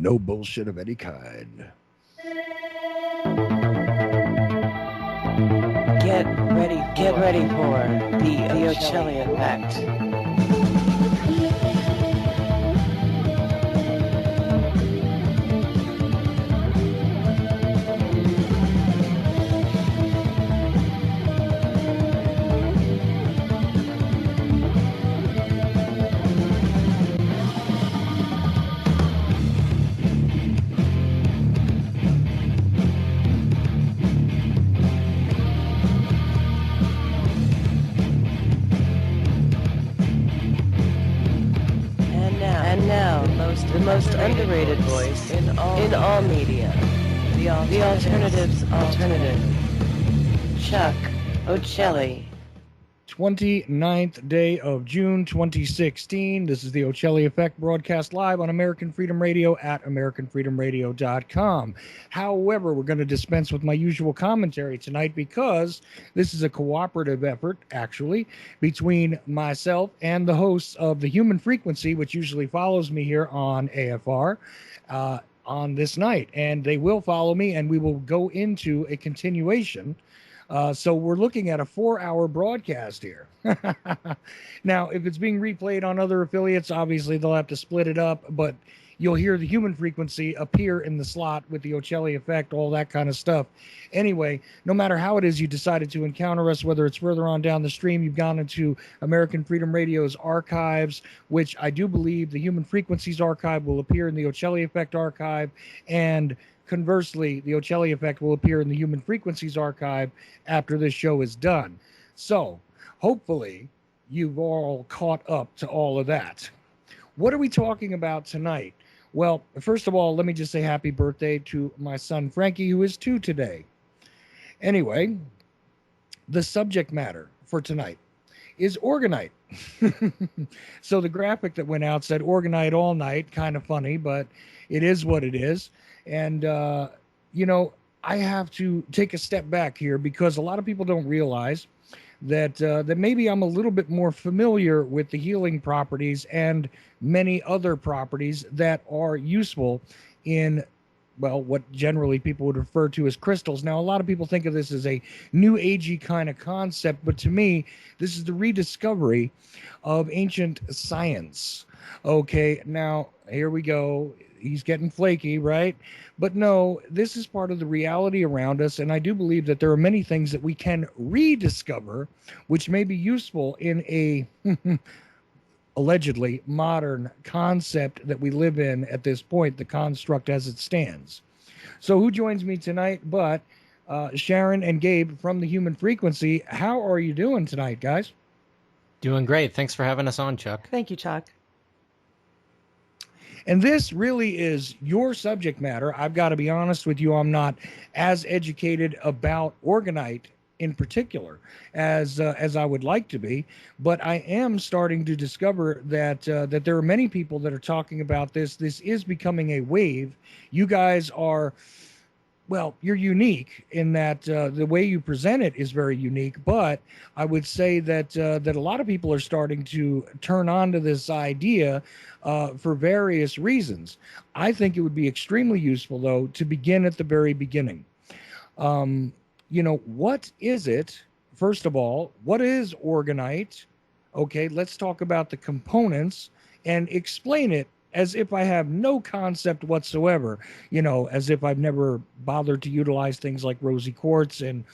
No bullshit of any kind. Get ready for the Ochelli Effect. And now, the most underrated voice in all media, the alternative's alternative, Chuck Ochelli. 29th day of June 2016. This is the Ochelli Effect, broadcast live on American Freedom Radio at AmericanFreedomRadio.com. However, we're going to dispense with my usual commentary tonight because this is a cooperative effort, actually, between myself and the hosts of the Human Frequency, which usually follows me here on AFR. On this night, and they will follow me, and we will go into a continuation. So we're looking at a 4-hour broadcast here. Now, if it's being replayed on other affiliates, obviously they'll have to split it up, but you'll hear the Human Frequency appear in the slot with the Ochelli Effect, all that kind of stuff. Anyway, no matter how it is you decided to encounter us, whether it's further on down the stream, you've gone into American Freedom Radio's archives, which I do believe the Human Frequencies archive will appear in the Ochelli Effect archive, and conversely, the Ochelli Effect will appear in the Human Frequencies archive after this show is done. So, hopefully, you've all caught up to all of that. What are we talking about tonight? Well, first of all, let me just say happy birthday to my son, Frankie, who is 2 today. Anyway, the subject matter for tonight is Orgonite. So the graphic that went out said Orgonite All Night, kind of funny, but it is what it is. And, you know, I have to take a step back here because a lot of people don't realize that that maybe I'm a little bit more familiar with the healing properties and many other properties that are useful in, well, what generally people would refer to as crystals. Now, a lot of people think of this as a new agey kind of concept, but to me, this is the rediscovery of ancient science. Okay, now, here we go. He's getting flaky, right? But no, this is part of the reality around us, and I do believe that there are many things that we can rediscover, which may be useful in a allegedly modern concept that we live in at this point, the construct as it stands. So who joins me tonight but Sharon and Gabe from the Human Frequency? How are you doing tonight, guys? Doing great. Thanks for having us on, Chuck. Thank you, Chuck. And this really is your subject matter. I've got to be honest with you. I'm not as educated about Orgonite in particular as I would like to be, but I am starting to discover that that there are many people that are talking about this. This is becoming a wave. You guys are, well, you're unique in that the way you present it is very unique, but I would say that that a lot of people are starting to turn on to this idea for various reasons. I think it would be extremely useful, though, to begin at the very beginning. You know, what is it? First of all, what is Orgonite? Okay, let's talk about the components and explain it as if I have no concept whatsoever, you know, as if I've never bothered to utilize things like rosy quartz and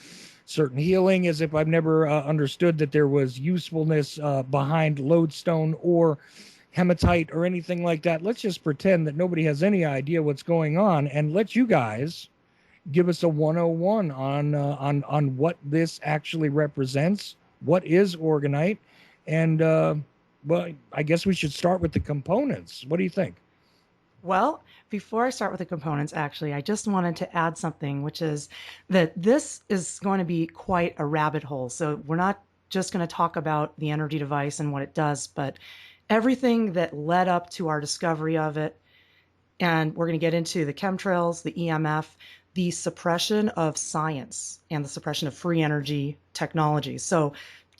certain healing, as if I've never understood that there was usefulness behind lodestone or hematite or anything like that. Let's just pretend that nobody has any idea what's going on and let you guys give us a 101 on what this actually represents. What is Orgonite? And well, I guess we should start with the components. What do you think? Well, before I start with the components, actually, I just wanted to add something, which is that this is going to be quite a rabbit hole. So we're not just going to talk about the energy device and what it does, but everything that led up to our discovery of it. And we're going to get into the chemtrails, the EMF, the suppression of science, and the suppression of free energy technology. So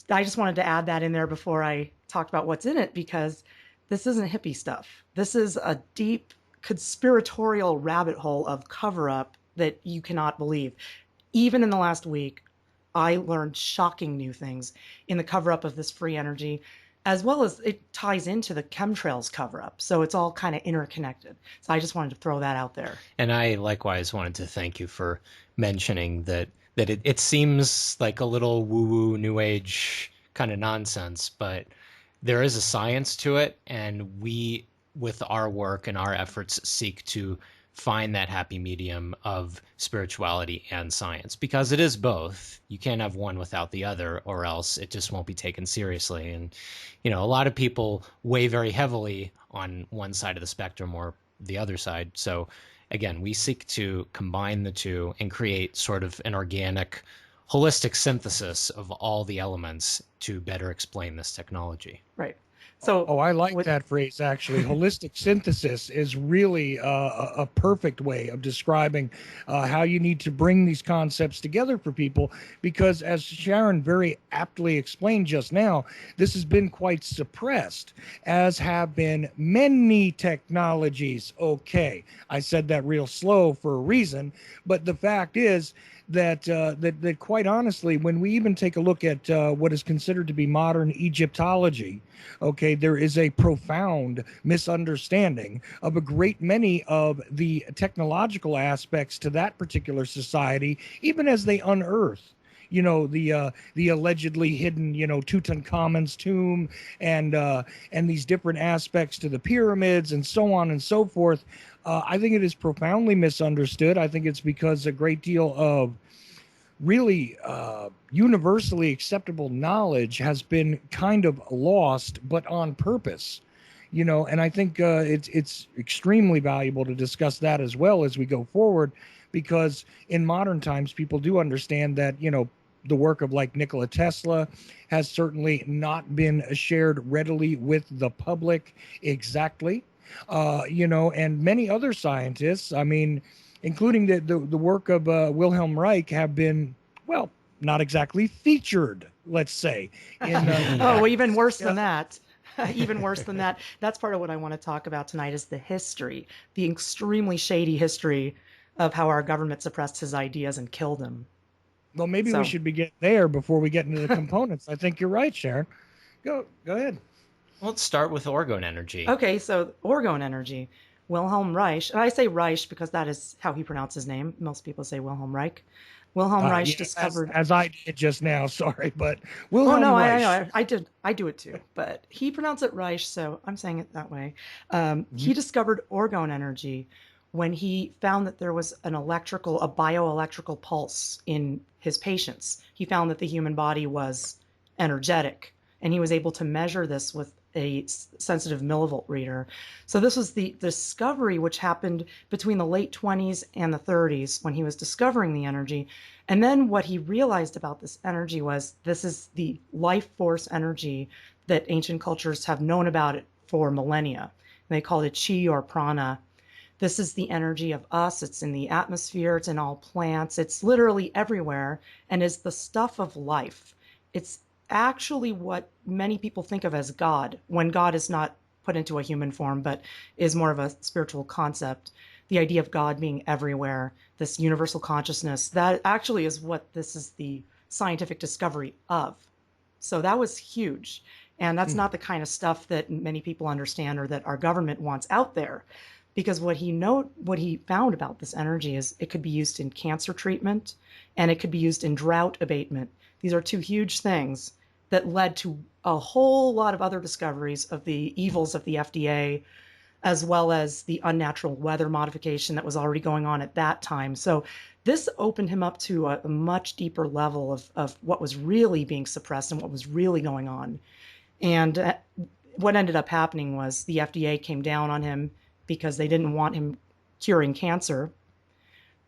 I just wanted to add that in there before I talked about what's in it, because this isn't hippie stuff. This is a deep conspiratorial rabbit hole of cover-up that you cannot believe. Even in the last week, I learned shocking new things in the cover-up of this free energy, as well as it ties into the chemtrails cover-up. So it's all kind of interconnected. So I just wanted to throw that out there. And I likewise wanted to thank you for mentioning that it seems like a little woo-woo new age kind of nonsense, but there is a science to it, and we, with our work and our efforts, seek to find that happy medium of spirituality and science, because it is both. You can't have one without the other, or else it just won't be taken seriously. And a lot of people weigh very heavily on one side of the spectrum or the other side. So again, we seek to combine the two and create sort of an organic, holistic synthesis of all the elements to better explain this technology. Right. So, I like that phrase, actually. Holistic synthesis is really a perfect way of describing how you need to bring these concepts together for people, because as Sharon very aptly explained just now, this has been quite suppressed, as have been many technologies. Okay, I said that real slow for a reason, but the fact is that quite honestly, when we even take a look at what is considered to be modern Egyptology, okay, there is a profound misunderstanding of a great many of the technological aspects to that particular society, even as they unearth the allegedly hidden Tutankhamun's tomb and these different aspects to the pyramids and so on and so forth. I think it is profoundly misunderstood. I think it's because a great deal of really universally acceptable knowledge has been kind of lost, but on purpose. And I think it's extremely valuable to discuss that as well as we go forward, because in modern times, people do understand that, the work of like Nikola Tesla has certainly not been shared readily with the public exactly. And many other scientists, I mean, including the work of Wilhelm Reich, have been, well, not exactly featured, let's say. Even worse than that. Even worse than that. That's part of what I want to talk about tonight is the history, the extremely shady history of how our government suppressed his ideas and killed him. Well, maybe we should begin there before we get into the components. I think you're right, Sharon. Go ahead. Well, let's start with orgone energy. Okay, so orgone energy. Wilhelm Reich, and I say Reich because that is how he pronounced his name. Most people say Wilhelm Reich. Wilhelm Reich discovered... As I did just now, sorry, but Wilhelm Reich. I do it too, but he pronounced it Reich, so I'm saying it that way. He discovered orgone energy when he found that there was a bioelectrical pulse in his patients. He found that the human body was energetic, and he was able to measure this with a sensitive millivolt reader. So this was the discovery which happened between the late 20s and the 30s when he was discovering the energy. And then what he realized about this energy was this is the life force energy that ancient cultures have known about it for millennia. They called it chi or prana. This is the energy of us. It's in the atmosphere. It's in all plants. It's literally everywhere and is the stuff of life. It's actually what many people think of as God, when God is not put into a human form, but is more of a spiritual concept. The idea of God being everywhere, this universal consciousness, that actually is what this is the scientific discovery of. So that was huge. And that's not the kind of stuff that many people understand or that our government wants out there. Because what he found about this energy is it could be used in cancer treatment and it could be used in drought abatement. These are two huge things that led to a whole lot of other discoveries of the evils of the FDA, as well as the unnatural weather modification that was already going on at that time. So this opened him up to a much deeper level of what was really being suppressed and what was really going on. And what ended up happening was the FDA came down on him because they didn't want him curing cancer.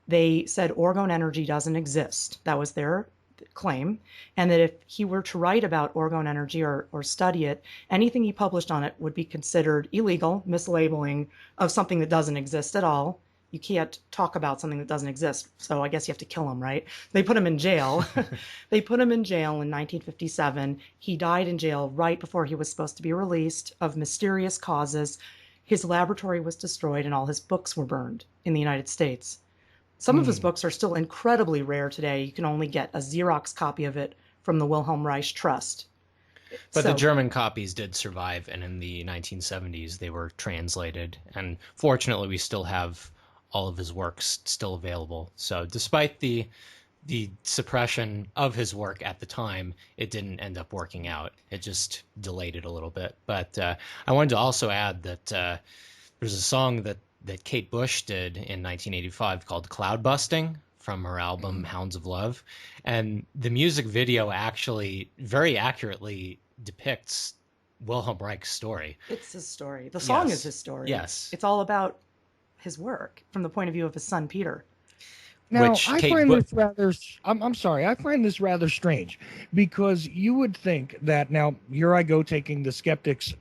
They said orgone energy doesn't exist. That was their claim. And that if he were to write about orgone energy or study it, anything he published on it would be considered illegal, mislabeling of something that doesn't exist at all. You can't talk about something that doesn't exist. So I guess you have to kill him, right? They put him in jail. They put him in jail in 1957. He died in jail right before he was supposed to be released of mysterious causes. His laboratory was destroyed and all his books were burned in the United States. Some of his books are still incredibly rare today. You can only get a Xerox copy of it from the Wilhelm Reich Trust. But the German copies did survive, and in the 1970s they were translated. And fortunately, we still have all of his works still available. So despite the suppression of his work at the time, it didn't end up working out. It just delayed it a little bit. But I wanted to also add that there's a song that Kate Bush did in 1985 called Cloud Busting from her album Hounds of Love. And the music video actually very accurately depicts Wilhelm Reich's story. It's his story. The song Yes. is his story. Yes. It's all about his work from the point of view of his son, Peter. Now, Which I Kate find Bu- this rather, I'm sorry, I find this rather strange because you would think that, now, here I go taking the skeptic's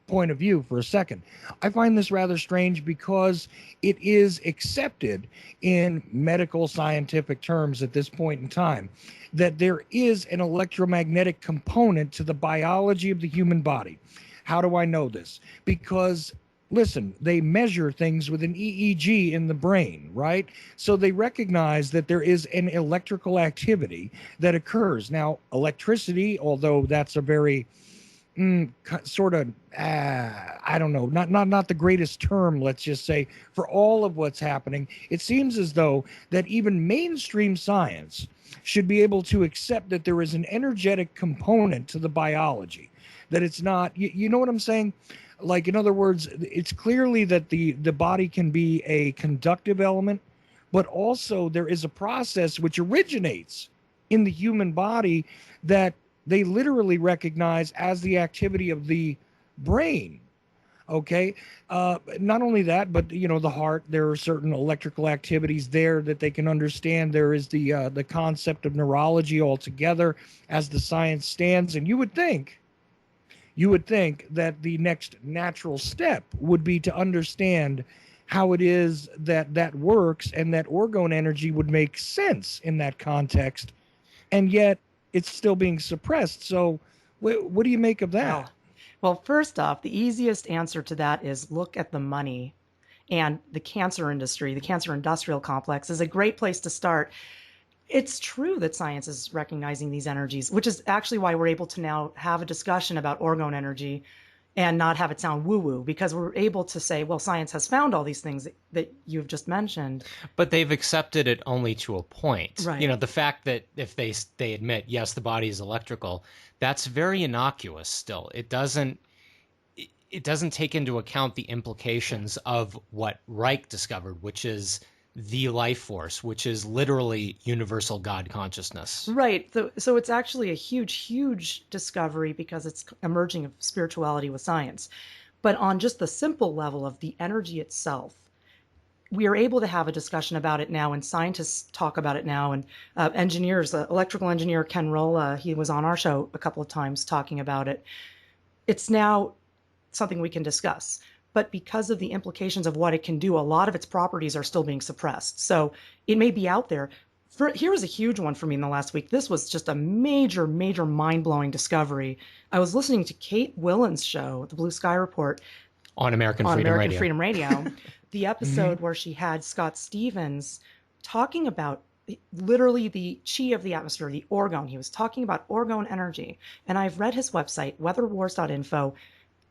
point of view for a second. I find this rather strange because it is accepted in medical scientific terms at this point in time that there is an electromagnetic component to the biology of the human body. How do I know this? Because listen, they measure things with an EEG in the brain, right? So they recognize that there is an electrical activity that occurs. Now, electricity, although that's a very sort of, I don't know, not the greatest term, let's just say, for all of what's happening, it seems as though that even mainstream science should be able to accept that there is an energetic component to the biology, that it's not, you know what I'm saying? Like, in other words, it's clearly that the body can be a conductive element, but also there is a process which originates in the human body that they literally recognize as the activity of the brain. Okay. Not only that, but, you know, the heart, there are certain electrical activities there that they can understand. There is the concept of neurology altogether as the science stands. And you would think that the next natural step would be to understand how it is that works, and that orgone energy would make sense in that context. And yet it's still being suppressed. So what do you make of that? Well, first off, the easiest answer to that is look at the money. And the cancer industry, the cancer industrial complex, is a great place to start. It's true that science is recognizing these energies, which is actually why we're able to now have a discussion about orgone energy and not have it sound woo-woo, because we're able to say, well, science has found all these things that you've just mentioned. But they've accepted it only to a point. Right. You know, the fact that if they admit, yes, the body is electrical, that's very innocuous still. It doesn't take into account the implications of what Reich discovered, which is the life force, which is literally universal God consciousness. Right. So it's actually a huge, huge discovery because it's emerging of spirituality with science. But on just the simple level of the energy itself, we are able to have a discussion about it now, and scientists talk about it now. And engineers, electrical engineer Ken Rolla, he was on our show a couple of times talking about it. It's now something we can discuss. But because of the implications of what it can do, a lot of its properties are still being suppressed. So it may be out there. Here was a huge one for me in the last week. This was just a major, major mind-blowing discovery. I was listening to Kate Willen's show, The Blue Sky Report, on American Freedom Radio, the episode where she had Scott Stevens talking about literally the chi of the atmosphere, the orgone. He was talking about orgone energy. And I've read his website, weatherwars.info.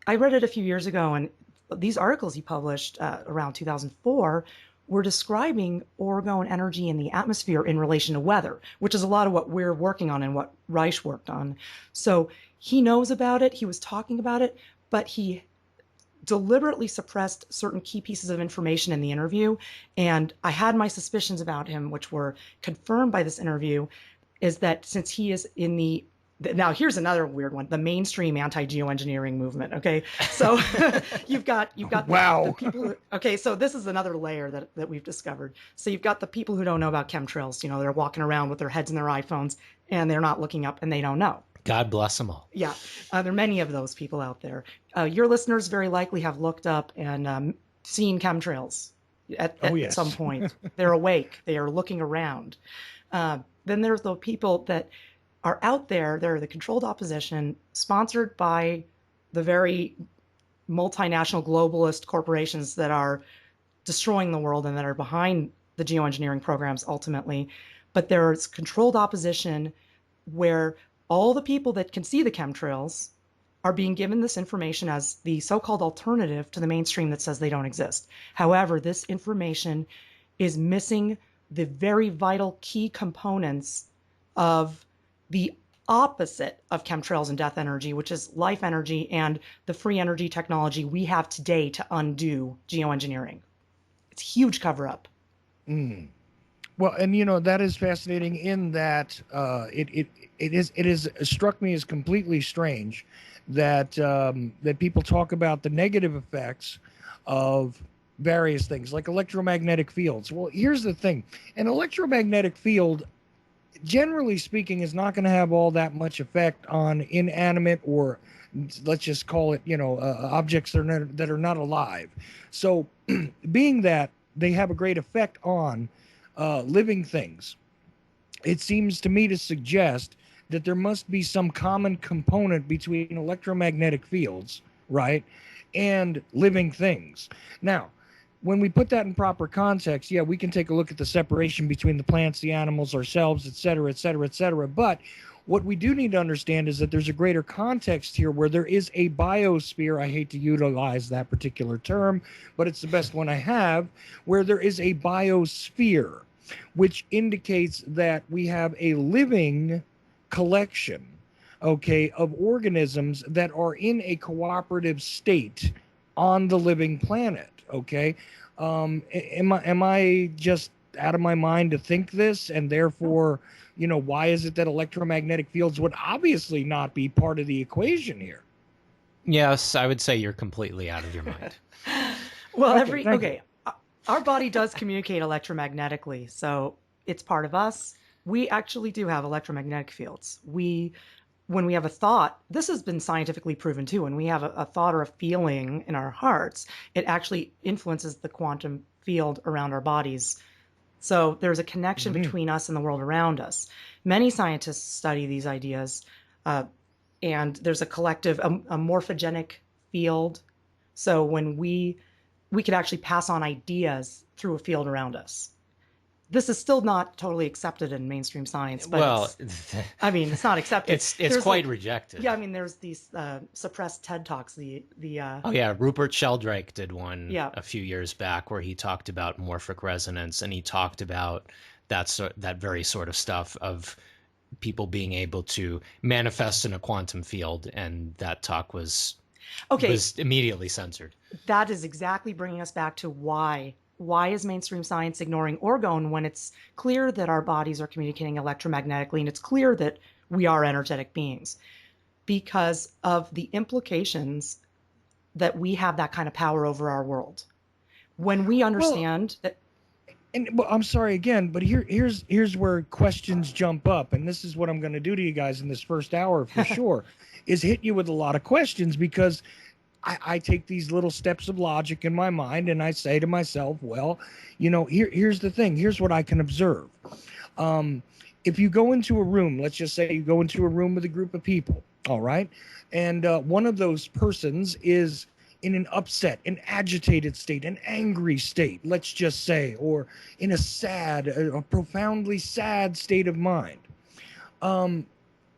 I read it a few years ago, and these articles he published around 2004 were describing orgone energy in the atmosphere in relation to weather, which is a lot of what we're working on and what Reich worked on. So he knows about it. He was talking about it, but he deliberately suppressed certain key pieces of information in the interview. And I had my suspicions about him, which were confirmed by this interview, is that since he is in the now, here's another weird one: the mainstream anti-geoengineering movement. Okay, so you've got Wow. the people. Okay, so this is another layer that we've discovered. So you've got the people who don't know about chemtrails. You know, they're walking around with their heads in their iPhones and they're not looking up and they don't know. God bless them all. Yeah, there are many of those people out there. Your listeners very likely have looked up and seen chemtrails at some point. They're awake. They are looking around. Then there's the people that are out there. They're the controlled opposition, sponsored by the very multinational globalist corporations that are destroying the world and that are behind the geoengineering programs ultimately. But there's controlled opposition where all the people that can see the chemtrails are being given this information as the so-called alternative to the mainstream that says they don't exist. However, this information is missing the very vital key components of the opposite of chemtrails and death energy, which is life energy and the free energy technology we have today to undo geoengineering. It's a huge cover-up. Well, and that is fascinating in that it is struck me as completely strange that that people talk about the negative effects of various things like electromagnetic fields. Well, here's the thing: an electromagnetic field, generally speaking, is not going to have all that much effect on inanimate, or let's just call it, objects that are not alive. So, being that they have a great effect on living things, it seems to me to suggest that there must be some common component between electromagnetic fields, right, and living things. Now, when we put that in proper context, yeah, we can take a look at the separation between the plants, the animals, ourselves, et cetera, et cetera, et cetera. But what we do need to understand is that there's a greater context here where there is a biosphere. I hate to utilize that particular term, but it's the best one I have, where there is a biosphere, which indicates that we have a living collection, okay, of organisms that are in a cooperative state on the living planet, okay? Am I just out of my mind to think this, and therefore, why is it that electromagnetic fields would obviously not be part of the equation here? Yes, I would say you're completely out of your mind. Well, our body does communicate electromagnetically, so it's part of us. We actually do have electromagnetic fields. When we have a thought, this has been scientifically proven too, when we have a thought or a feeling in our hearts, it actually influences the quantum field around our bodies. So there's a connection between us and the world around us. Many scientists study these ideas, and there's a collective, a morphogenic field. So when we could actually pass on ideas through a field around us. This is still not totally accepted in mainstream science, but it's not accepted. It's quite rejected. Yeah, there's these suppressed TED Talks. Oh yeah, Rupert Sheldrake did one a few years back where he talked about morphic resonance, and he talked about that very sort of stuff of people being able to manifest in a quantum field, and that talk was immediately censored. That is exactly bringing us back to why is mainstream science ignoring orgone when it's clear that our bodies are communicating electromagnetically and it's clear that we are energetic beings? Because of the implications that we have that kind of power over our world. When we understand that. And I'm sorry again, but here's where questions jump up, and this is what I'm going to do to you guys in this first hour for sure, is hit you with a lot of questions, because I take these little steps of logic in my mind and I say to myself, well, here's the thing. Here's what I can observe. If you go into a room, let's just say you go into a room with a group of people, all right? And one of those persons is in an upset, an agitated state, an angry state, let's just say, or in a profoundly sad state of mind.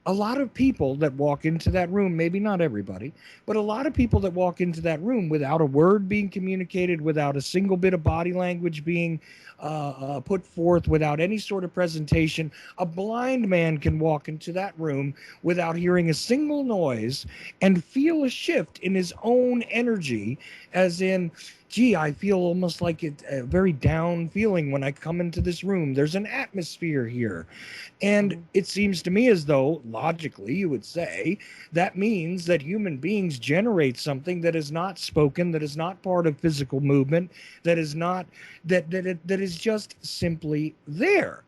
A lot of people that walk into that room, maybe not everybody, but a lot of people that walk into that room without a word being communicated, without a single bit of body language being put forth, without any sort of presentation, a blind man can walk into that room without hearing a single noise and feel a shift in his own energy, as in, gee, I feel almost like a very down feeling when I come into this room. There's an atmosphere here. And it seems to me as though, logically, you would say, that means that human beings generate something that is not spoken, that is not part of physical movement, that is not, that is just simply there.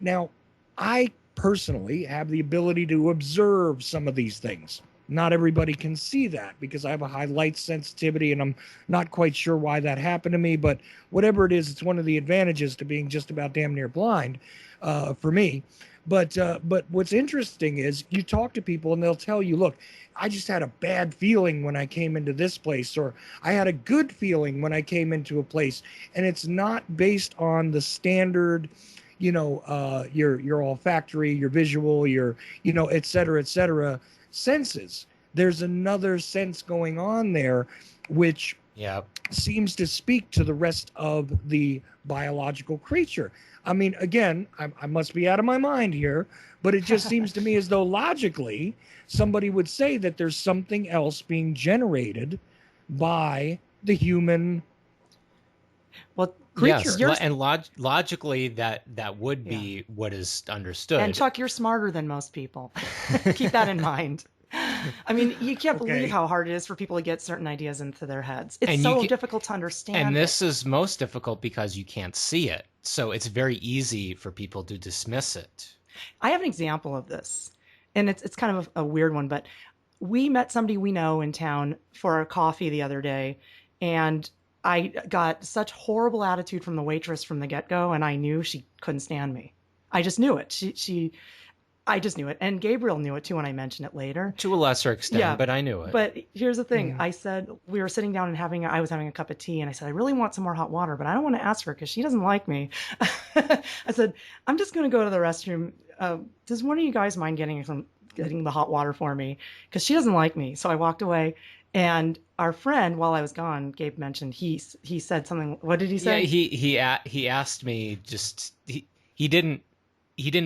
Now, I personally have the ability to observe some of these things. Not everybody can see that because I have a high light sensitivity, and I'm not quite sure why that happened to me, but whatever it is, it's one of the advantages to being just about damn near blind for me. But what's interesting is you talk to people and they'll tell you, look, I just had a bad feeling when I came into this place, or I had a good feeling when I came into a place. And it's not based on the standard, your olfactory, your visual, your, et cetera, senses. There's another sense going on there, which seems to speak to the rest of the biological creature. I mean, again, I must be out of my mind here, but it just seems to me as though logically somebody would say that there's something else being generated by the human creature. And logically that would be what is understood. And Chuck, you're smarter than most people. Keep that in mind. I mean, you can't believe how hard it is for people to get certain ideas into their heads. It's so difficult to understand. And this is most difficult because you can't see it. So it's very easy for people to dismiss it. I have an example of this, and it's kind of a weird one, but we met somebody we know in town for a coffee the other day, and I got such horrible attitude from the waitress from the get-go, and I knew she couldn't stand me. I just knew it. I just knew it. And Gabriel knew it too when I mentioned it later. To a lesser extent, but I knew it. But here's the thing. I said, we were sitting down and I was having a cup of tea, and I said, I really want some more hot water, but I don't want to ask her because she doesn't like me. I said, I'm just going to go to the restroom. Does one of you guys mind getting the hot water for me? Because she doesn't like me. So I walked away. And our friend, while I was gone, Gabe mentioned, he said something. What did he say? Yeah, he asked me he didn't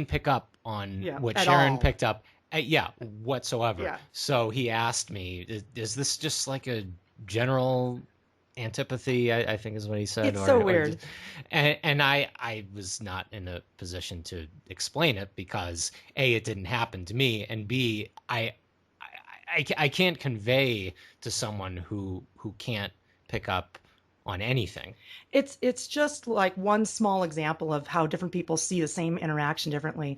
pick up on what Sharon picked up. Whatsoever. Yeah. So he asked me, is this just like a general antipathy? I think is what he said. It's so weird. And I was not in a position to explain it because A, it didn't happen to me, and B, I can't convey to someone who can't pick up on anything. It's just like one small example of how different people see the same interaction differently.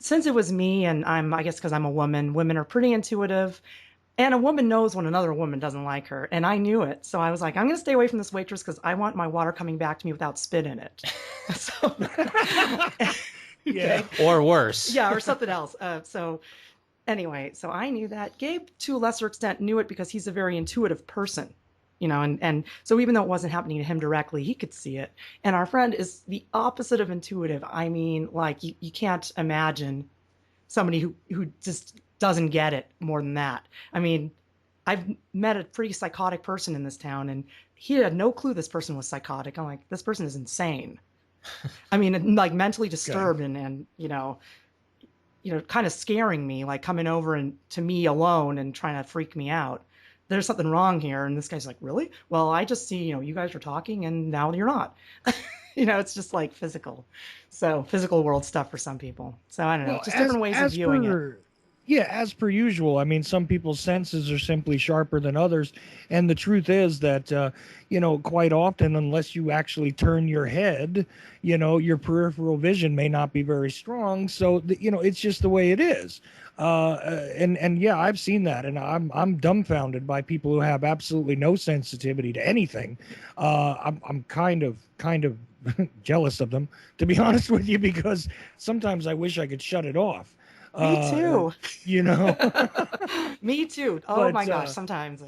Since it was me, and I guess because I'm a woman, women are pretty intuitive, and a woman knows when another woman doesn't like her, and I knew it. So I was like, I'm going to stay away from this waitress because I want my water coming back to me without spit in it. So, yeah, or worse. Yeah, or something else. Anyway, so I knew that. Gabe, to a lesser extent, knew it because he's a very intuitive person, and so even though it wasn't happening to him directly, he could see it. And our friend is the opposite of intuitive. I mean, like, you can't imagine somebody who just doesn't get it more than that. I mean, I've met a pretty psychotic person in this town, and he had no clue this person was psychotic. I'm like, this person is insane. I mean, like, mentally disturbed and kind of scaring me, like coming over and to me alone and trying to freak me out. There's something wrong here. And this guy's like, really? Well, I just see, you guys are talking and now you're not. It's just like physical. So physical world stuff for some people. So I don't know, just different ways of viewing it. Yeah, as per usual. I mean, some people's senses are simply sharper than others. And the truth is that, quite often, unless you actually turn your head, your peripheral vision may not be very strong. So, it's just the way it is. And yeah, I've seen that. And I'm dumbfounded by people who have absolutely no sensitivity to anything. I'm kind of jealous of them, to be honest with you, because sometimes I wish I could shut it off. Me too. Me too. Oh, my gosh, sometimes.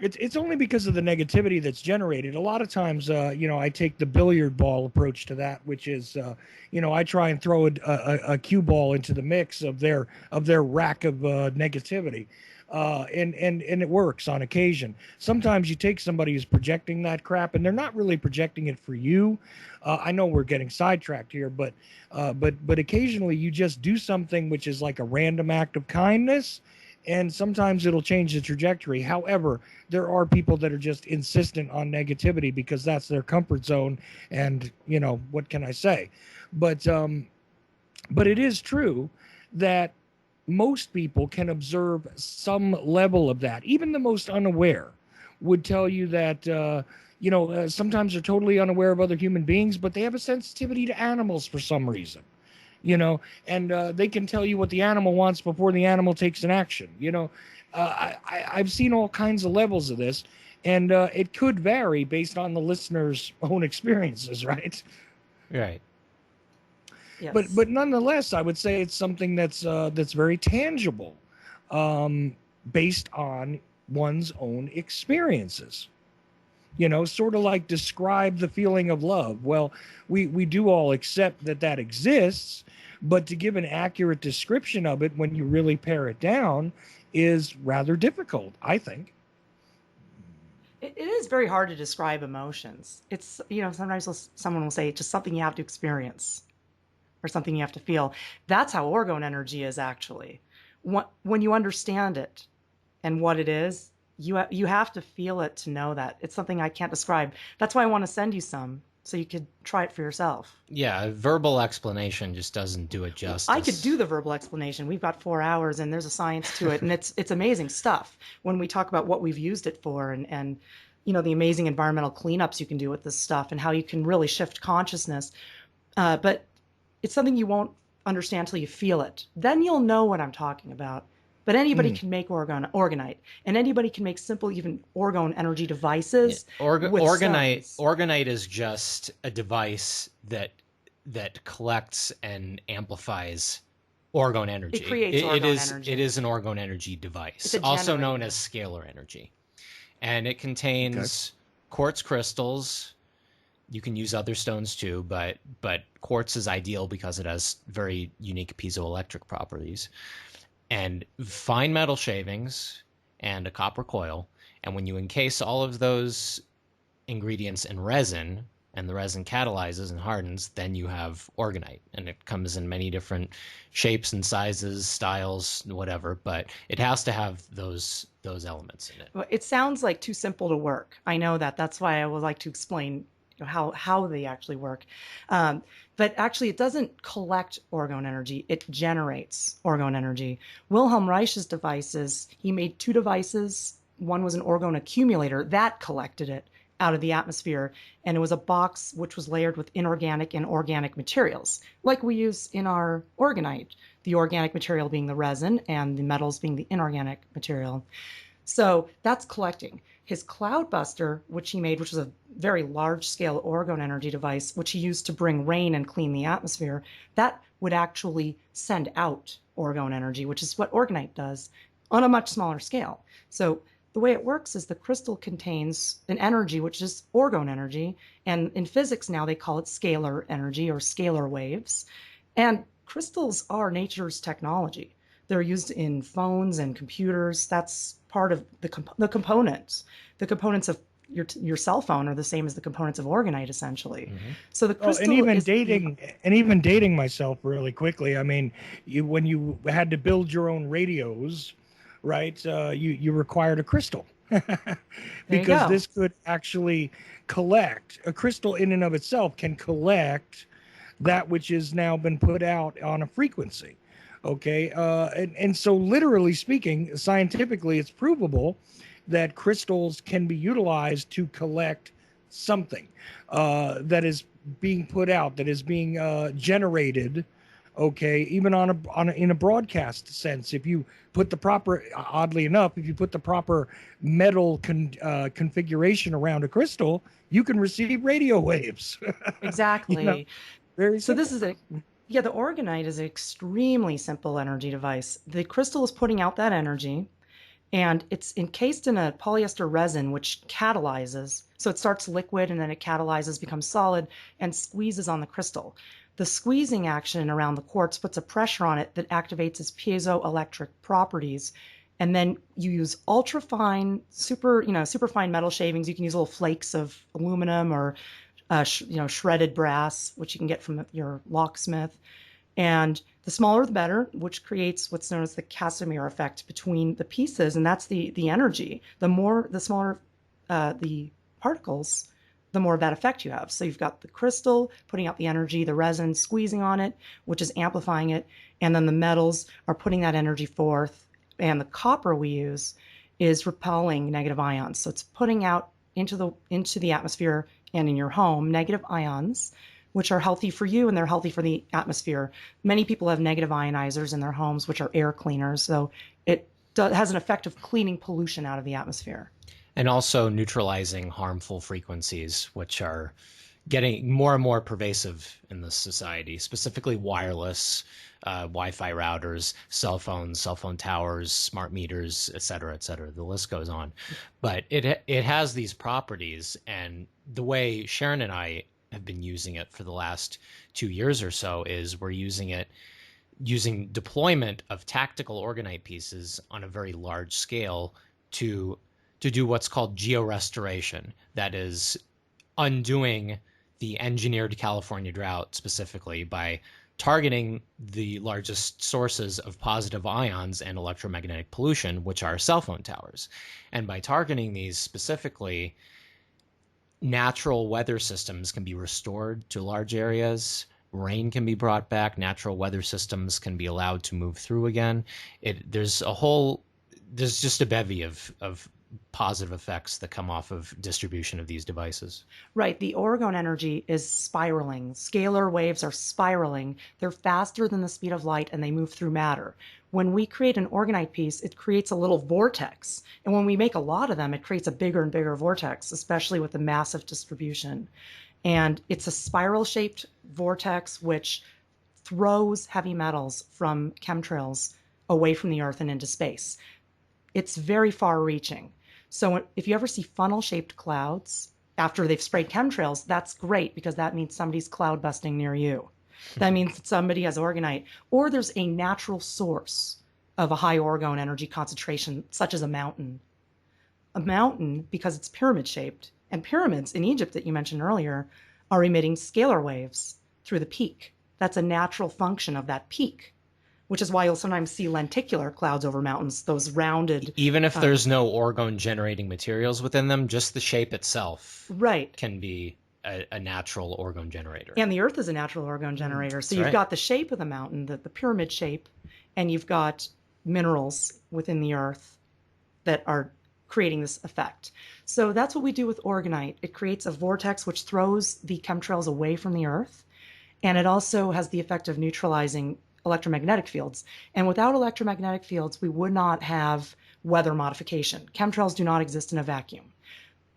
It's only because of the negativity that's generated. A lot of times, I take the billiard ball approach to that, which is, I try and throw a cue ball into the mix of their rack of negativity. And it works on occasion. Sometimes you take somebody who's projecting that crap and they're not really projecting it for you. I know we're getting sidetracked here, but occasionally you just do something which is like a random act of kindness, and sometimes it'll change the trajectory. However, there are people that are just insistent on negativity because that's their comfort zone, and what can I say? But it is true that most people can observe some level of that. Even the most unaware would tell you that, sometimes they're totally unaware of other human beings, but they have a sensitivity to animals for some reason, and they can tell you what the animal wants before the animal takes an action. I've seen all kinds of levels of this, and it could vary based on the listener's own experiences, right? Right. Yes. but nonetheless, I would say it's something that's very tangible, based on one's own experiences. Sort of like describe the feeling of love. Well, we do all accept that exists, but to give an accurate description of it when you really pare it down is rather difficult, I think. It is very hard to describe emotions. It's, sometimes someone will say it's just something you have to experience or something you have to feel. That's how orgone energy is actually. When you understand it and what it is, you have to feel it to know that. It's something I can't describe. That's why I want to send you some so you could try it for yourself. Yeah, a verbal explanation just doesn't do it justice. I could do the verbal explanation. We've got 4 hours and there's a science to it, and it's amazing stuff when we talk about what we've used it for, and the amazing environmental cleanups you can do with this stuff and how you can really shift consciousness. But it's something you won't understand until you feel it. Then you'll know what I'm talking about. But anybody can make orgonite, and anybody can make simple, even orgone energy devices. Orgonite is just a device that collects and amplifies orgone energy. It creates orgone energy. It is an orgone energy device, also known as scalar energy, and it contains quartz crystals. You can use other stones too, but quartz is ideal because it has very unique piezoelectric properties. And fine metal shavings and a copper coil. And when you encase all of those ingredients in resin, and the resin catalyzes and hardens, then you have orgonite. And it comes in many different shapes and sizes, styles, whatever, but it has to have those elements in it. Well, it sounds like too simple to work. I know that. That's why I would like to explain how they actually work. But actually, it doesn't collect orgone energy. It generates orgone energy. Wilhelm Reich's devices, he made 2 devices. One was an orgone accumulator that collected it out of the atmosphere. And it was a box which was layered with inorganic and organic materials, like we use in our orgonite, the organic material being the resin and the metals being the inorganic material. So that's collecting. His Cloudbuster, which he made, which was a very large-scale orgone energy device, which he used to bring rain and clean the atmosphere, that would actually send out orgone energy, which is what orgonite does on a much smaller scale. So the way it works is the crystal contains an energy, which is orgone energy, and in physics now they call it scalar energy or scalar waves. And crystals are nature's technology. They're used in phones and computers. That's part of the components. The components of your cell phone are the same as the components of orgonite, essentially. Mm-hmm. So the crystal and even dating myself really quickly. I mean, when you had to build your own radios, right? You required a crystal because this could actually collect. A crystal in and of itself can collect that which has now been put out on a frequency. Okay, and so literally speaking, scientifically, it's provable that crystals can be utilized to collect something that is being put out, that is being generated. Okay, even in a broadcast sense, if you put the proper, oddly enough, if you put the proper metal configuration around a crystal, you can receive radio waves. Exactly. Very simple. So this is the orgonite is an extremely simple energy device. The crystal is putting out that energy, and it's encased in a polyester resin, which catalyzes. So it starts liquid, and then it catalyzes, becomes solid, and squeezes on the crystal. The squeezing action around the quartz puts a pressure on it that activates its piezoelectric properties. And then you use ultra-fine, super fine metal shavings. You can use little flakes of aluminum or shredded brass, which you can get from your locksmith. And the smaller the better, which creates what's known as the Casimir effect between the pieces, and that's the energy. The smaller the particles, the more of that effect you have. So you've got the crystal putting out the energy, the resin squeezing on it, which is amplifying it, and then the metals are putting that energy forth, and the copper we use is repelling negative ions. So it's putting out into the atmosphere and in your home negative ions, which are healthy for you and they're healthy for the atmosphere. Many people have negative ionizers in their homes, which are air cleaners. So it has an effect of cleaning pollution out of the atmosphere. And also neutralizing harmful frequencies, which are getting more and more pervasive in this society, specifically wireless, Wi-Fi routers, cell phones, cell phone towers, smart meters, et cetera, et cetera. The list goes on. But it has these properties, and the way Sharon and I have been using it for the last 2 years or so is we're using it using deployment of tactical orgonite pieces on a very large scale to do what's called georestoration. That is undoing the engineered California drought specifically by targeting the largest sources of positive ions and electromagnetic pollution, which are cell phone towers. And by targeting these specifically, natural weather systems can be restored to large areas. Rain can be brought back. Natural weather systems can be allowed to move through again. There's just a bevy of positive effects that come off of distribution of these devices. Right. The orgone energy is spiraling. Scalar waves are spiraling. They're faster than the speed of light, and they move through matter. When we create an orgonite piece, it creates a little vortex. And when we make a lot of them, it creates a bigger and bigger vortex, especially with the massive distribution. And it's a spiral-shaped vortex which throws heavy metals from chemtrails away from the Earth and into space. It's very far-reaching. So if you ever see funnel-shaped clouds after they've sprayed chemtrails, that's great because that means somebody's cloud busting near you. That means that somebody has orgonite, or there's a natural source of a high orgone energy concentration, such as a mountain. A mountain, because it's pyramid-shaped, and pyramids in Egypt that you mentioned earlier are emitting scalar waves through the peak. That's a natural function of that peak, which is why you'll sometimes see lenticular clouds over mountains, those rounded. Even if there's no orgone generating materials within them, just the shape itself can be a natural orgone generator. And the Earth is a natural orgone generator. So you've got the shape of the mountain, the pyramid shape, and you've got minerals within the Earth that are creating this effect. So that's what we do with orgonite. It creates a vortex which throws the chemtrails away from the Earth, and it also has the effect of neutralizing electromagnetic fields. And without electromagnetic fields, we would not have weather modification. Chemtrails do not exist in a vacuum.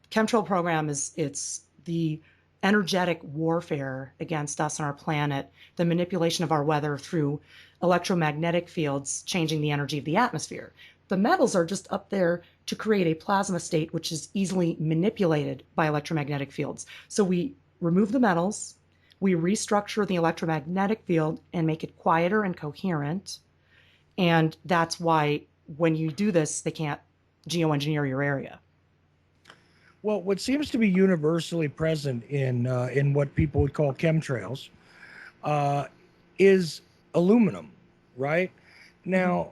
Chemtrail program it's the energetic warfare against us and our planet, the manipulation of our weather through electromagnetic fields, changing the energy of the atmosphere. The metals are just up there to create a plasma state which is easily manipulated by electromagnetic fields. So we remove the metals, we restructure the electromagnetic field and make it quieter and coherent. And that's why when you do this, they can't geoengineer your area. Well, what seems to be universally present in what people would call chemtrails is aluminum, right? Now,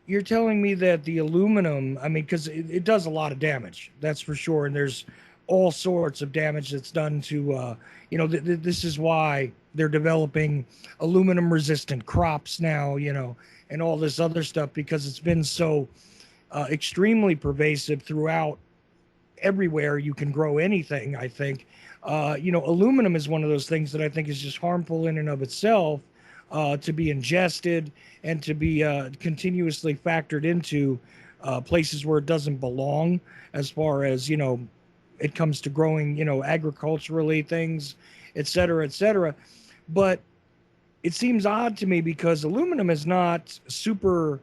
you're telling me that the aluminum, I mean, because it does a lot of damage, that's for sure. And there's all sorts of damage that's done to, this is why they're developing aluminum resistant crops now, and all this other stuff, because it's been so extremely pervasive throughout everywhere you can grow anything, I think. Aluminum is one of those things that I think is just harmful in and of itself, to be ingested and to be continuously factored into places where it doesn't belong, as far as, it comes to growing, agriculturally things, et cetera, et cetera. But it seems odd to me because aluminum is not super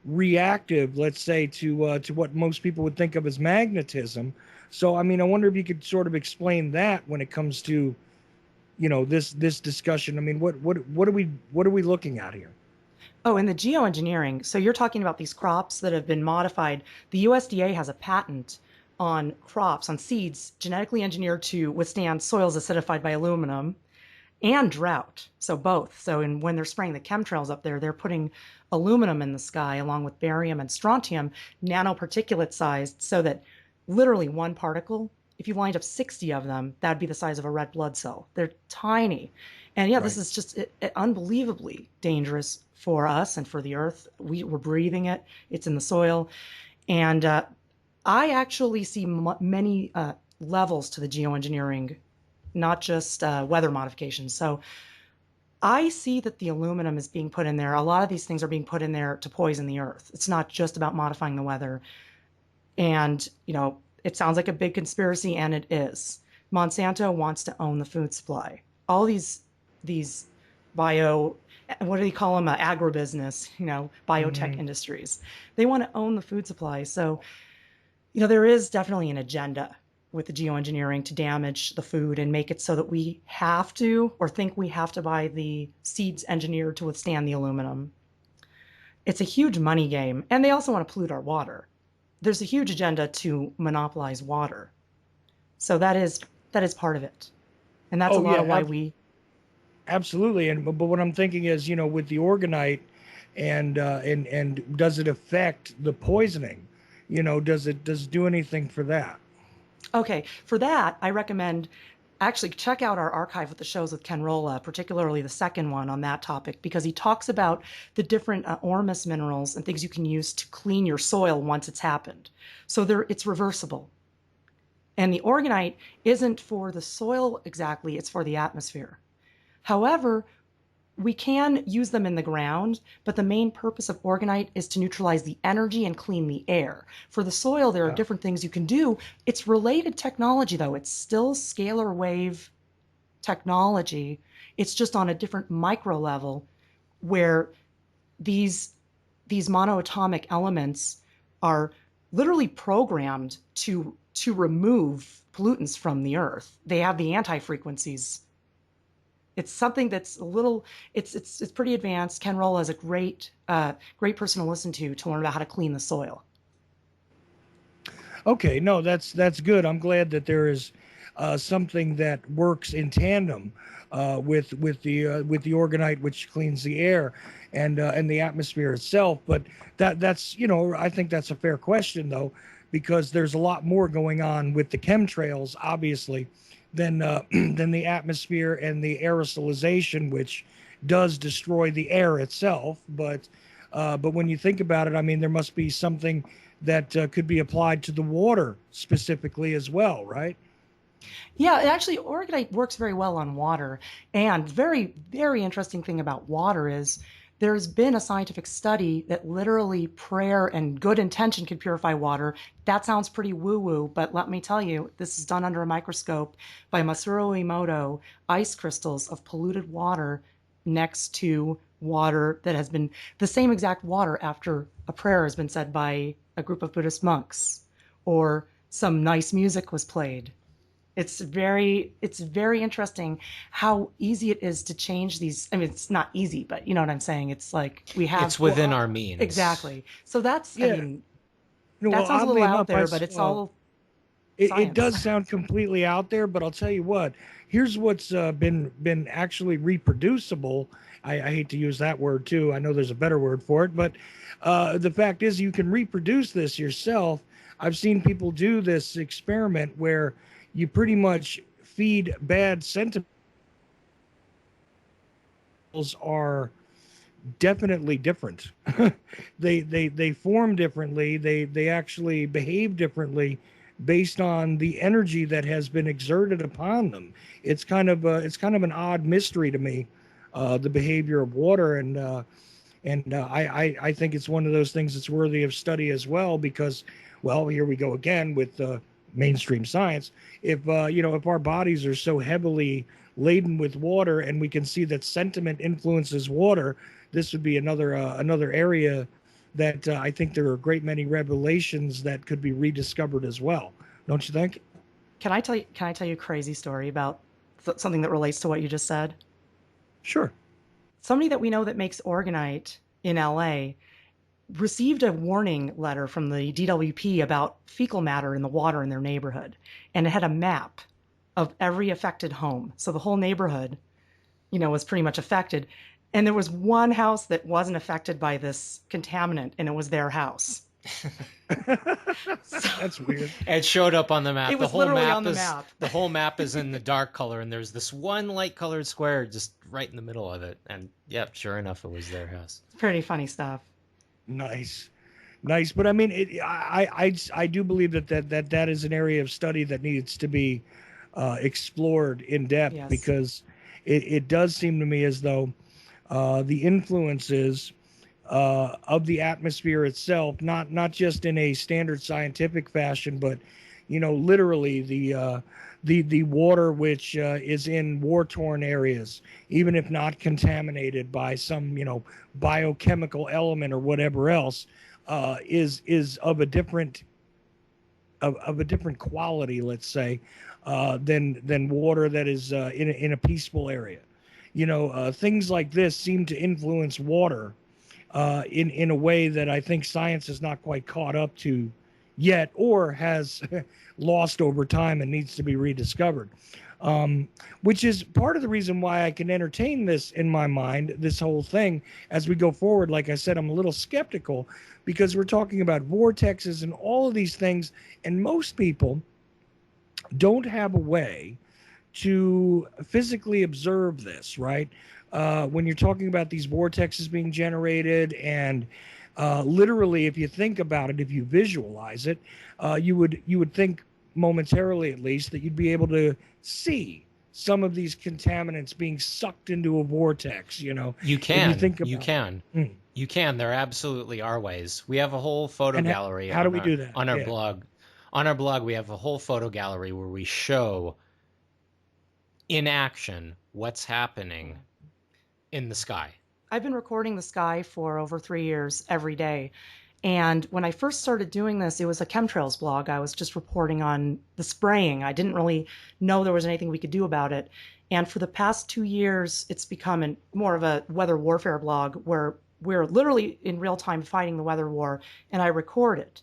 reactive, let's say, to what most people would think of as magnetism. So, I mean, I wonder if you could sort of explain that when it comes to, this discussion. I mean, what are we looking at here? Oh, in the geoengineering, so you're talking about these crops that have been modified. The USDA has a patent on crops, on seeds genetically engineered to withstand soils acidified by aluminum and drought. So both. So when they're spraying the chemtrails up there, they're putting aluminum in the sky along with barium and strontium, nanoparticulate sized, so that literally one particle, if you lined up 60 of them, that'd be the size of a red blood cell. They're tiny. And yeah, This is just unbelievably dangerous for us and for the Earth. We're breathing it. It's in the soil. And I actually see many levels to the geoengineering, not just weather modification. So I see that the aluminum is being put in there. A lot of these things are being put in there to poison the Earth. It's not just about modifying the weather. And, it sounds like a big conspiracy, and it is. Monsanto wants to own the food supply. All these bio, what do you call them? Agribusiness, biotech industries. They want to own the food supply. So, there is definitely an agenda with the geoengineering to damage the food and make it so that we have to, or think we have to, buy the seeds engineered to withstand the aluminum. It's a huge money game. And they also want to pollute our water. There's a huge agenda to monopolize water. So that is part of it. And that's a lot of why we... Absolutely. But what I'm thinking is, with the orgonite and does it affect the poisoning? Does it do anything for that? Okay. For that, I recommend actually check out our archive of the shows with Ken Rolla, particularly the second one on that topic, because he talks about the different ormus minerals and things you can use to clean your soil once it's happened. So it's reversible. And the orgonite isn't for the soil exactly, it's for the atmosphere. However, we can use them in the ground, but the main purpose of orgonite is to neutralize the energy and clean the air. For the soil, there are different things you can do. It's related technology, though. It's still scalar wave technology. It's just on a different micro level where these monoatomic elements are literally programmed to remove pollutants from the earth. They have the anti-frequencies. It's something that's a little, it's pretty advanced. Ken Rolla is a great person to listen to learn about how to clean the soil. Okay, no, that's good. I'm glad that there is something that works in tandem with the orgonite, which cleans the air and the atmosphere itself. But that's I think that's a fair question, though, because there's a lot more going on with the chemtrails, obviously, than the atmosphere and the aerosolization, which does destroy the air itself. But when you think about it, I mean, there must be something that could be applied to the water specifically as well, right? Yeah, actually, orgonite works very well on water. And very, very interesting thing about water is there's been a scientific study that literally prayer and good intention can purify water. That sounds pretty woo-woo, but let me tell you, this is done under a microscope by Masaru Emoto, ice crystals of polluted water next to water that has been the same exact water after a prayer has been said by a group of Buddhist monks, or some nice music was played. It's very interesting how easy it is to change these. I mean, it's not easy, but you know what I'm saying? It's like it's within our means. Exactly. So that's, yeah. I mean, that sounds a little out there, but it's all it does sound completely out there, but I'll tell you what, here's what's been actually reproducible. I hate to use that word too. I know there's a better word for it, but the fact is you can reproduce this yourself. I've seen people do this experiment where you pretty much feed bad sentiments are definitely different. they form differently. They actually behave differently based on the energy that has been exerted upon them. It's kind of an odd mystery to me, the behavior of water, and I think it's one of those things that's worthy of study as well, because, well, here we go again with mainstream science. If our bodies are so heavily laden with water, and we can see that sentiment influences water, this would be another area that I think there are a great many revelations that could be rediscovered as well. Don't you think? Can I tell you a crazy story about something that relates to what you just said? Sure. Somebody that we know that makes orgonite in LA received a warning letter from the DWP about fecal matter in the water in their neighborhood, and it had a map of every affected home. So the whole neighborhood, was pretty much affected. And there was one house that wasn't affected by this contaminant, and it was their house. That's weird. It showed up on the map. It was literally on the map. The whole map is in the dark color, and there's this one light colored square just right in the middle of it. And yep, sure enough, it was their house. Pretty funny stuff. Nice. But I mean, I do believe that is an area of study that needs to be explored in depth. Yes. Because it does seem to me as though the influences of the atmosphere itself, not just in a standard scientific fashion, but literally the the water which is in war-torn areas, even if not contaminated by some biochemical element or whatever else, is of a different quality, let's say, than water that is in a peaceful area. Things like this seem to influence water in a way that I think science has not quite caught up to yet, or has lost over time and needs to be rediscovered. Which is part of the reason why I can entertain this in my mind, this whole thing, as we go forward. Like I said, I'm a little skeptical because we're talking about vortexes and all of these things, and most people don't have a way to physically observe this, right? When you're talking about these vortexes being generated, and literally, if you think about it, if you visualize it, you would think momentarily, at least, that you'd be able to see some of these contaminants being sucked into a vortex. You can. You can. There absolutely are ways. We have a whole photo gallery. How do we do that? On our blog. On our blog, we have a whole photo gallery where we show in action what's happening in the sky. I've been recording the sky for over 3 years every day. And when I first started doing this, it was a chemtrails blog. I was just reporting on the spraying. I didn't really know there was anything we could do about it. And for the past 2 years, it's become more of a weather warfare blog where we're literally in real time fighting the weather war, and I record it.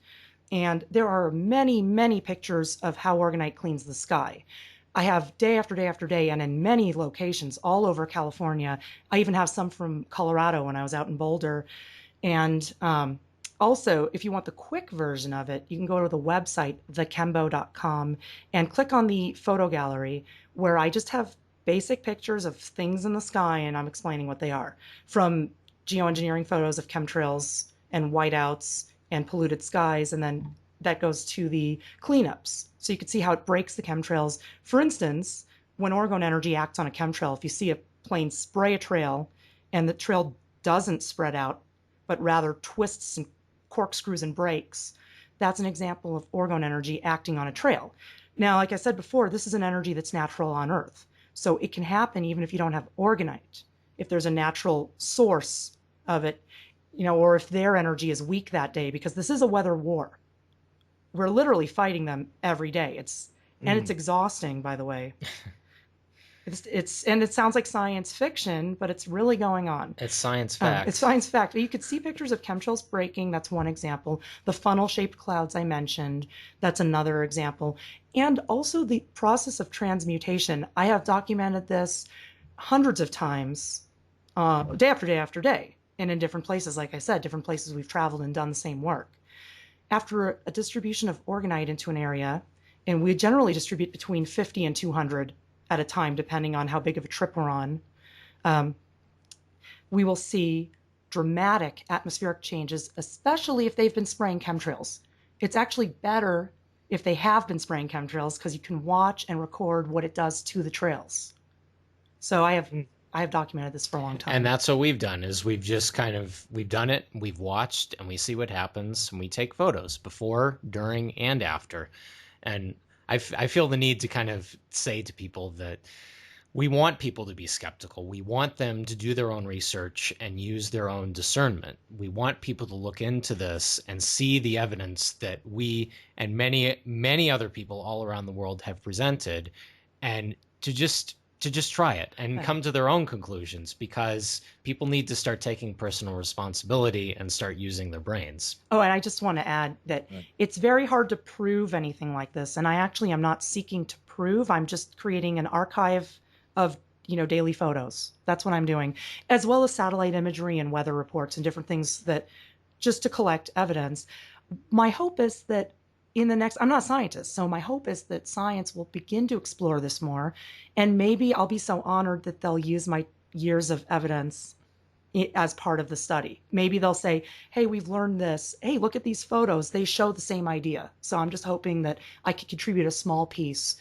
And there are many, many pictures of how Orgonite cleans the sky. I have day after day after day, and in many locations all over California. I even have some from Colorado when I was out in Boulder. And also, if you want the quick version of it, you can go to the website, thechembo.com, and click on the photo gallery, where I just have basic pictures of things in the sky, and I'm explaining what they are. From geoengineering photos of chemtrails and whiteouts and polluted skies, and then that goes to the cleanups. So you can see how it breaks the chemtrails. For instance, when orgone energy acts on a chemtrail, if you see a plane spray a trail and the trail doesn't spread out, but rather twists and corkscrews and breaks, that's an example of orgone energy acting on a trail. Now, like I said before, this is an energy that's natural on Earth. So it can happen even if you don't have orgonite, if there's a natural source of it, or if their energy is weak that day, because this is a weather war. We're literally fighting them every day. It's exhausting, by the way. And it sounds like science fiction, but it's really going on. It's science fact. It's science fact. You could see pictures of chemtrails breaking. That's one example. The funnel-shaped clouds I mentioned, that's another example. And also the process of transmutation. I have documented this hundreds of times, day after day after day. And in different places, like I said, different places we've traveled and done the same work. After a distribution of orgonite into an area, and we generally distribute between 50 and 200 at a time, depending on how big of a trip we're on, we will see dramatic atmospheric changes, especially if they've been spraying chemtrails. It's actually better if they have been spraying chemtrails, because you can watch and record what it does to the trails. So I have documented this for a long time. And that's what we've done, is we've done it, we've watched, and we see what happens, and we take photos before, during, and after. And I feel the need to kind of say to people that we want people to be skeptical. We want them to do their own research and use their own discernment. We want people to look into this and see the evidence that we and many, many other people all around the world have presented, and to just try it and come to their own conclusions, because people need to start taking personal responsibility and start using their brains. Oh, and I just want to add that it's very hard to prove anything like this. And I actually am not seeking to prove. I'm just creating an archive of, daily photos. That's what I'm doing, as well as satellite imagery and weather reports and different things, that just to collect evidence. My hope is that I'm not a scientist, so my hope is that science will begin to explore this more, and maybe I'll be so honored that they'll use my years of evidence as part of the study. Maybe they'll say, hey, we've learned this. Hey, look at these photos. They show the same idea. So I'm just hoping that I could contribute a small piece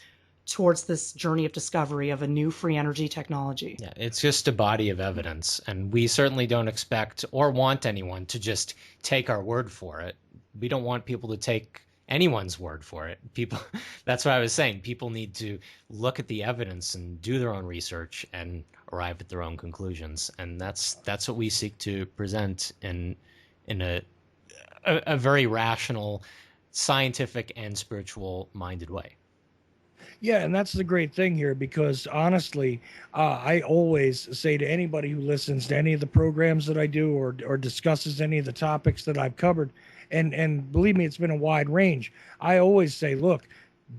towards this journey of discovery of a new free energy technology. Yeah, it's just a body of evidence, and we certainly don't expect or want anyone to just take our word for it. We don't want people to take anyone's word for it. People, that's what I was saying. People need to look at the evidence and do their own research and arrive at their own conclusions. And that's what we seek to present in a very rational, scientific, and spiritual minded way. Yeah, and that's the great thing here, because honestly, I always say to anybody who listens to any of the programs that I do, or discusses any of the topics that I've covered, and believe me, it's been a wide range. I always say, look,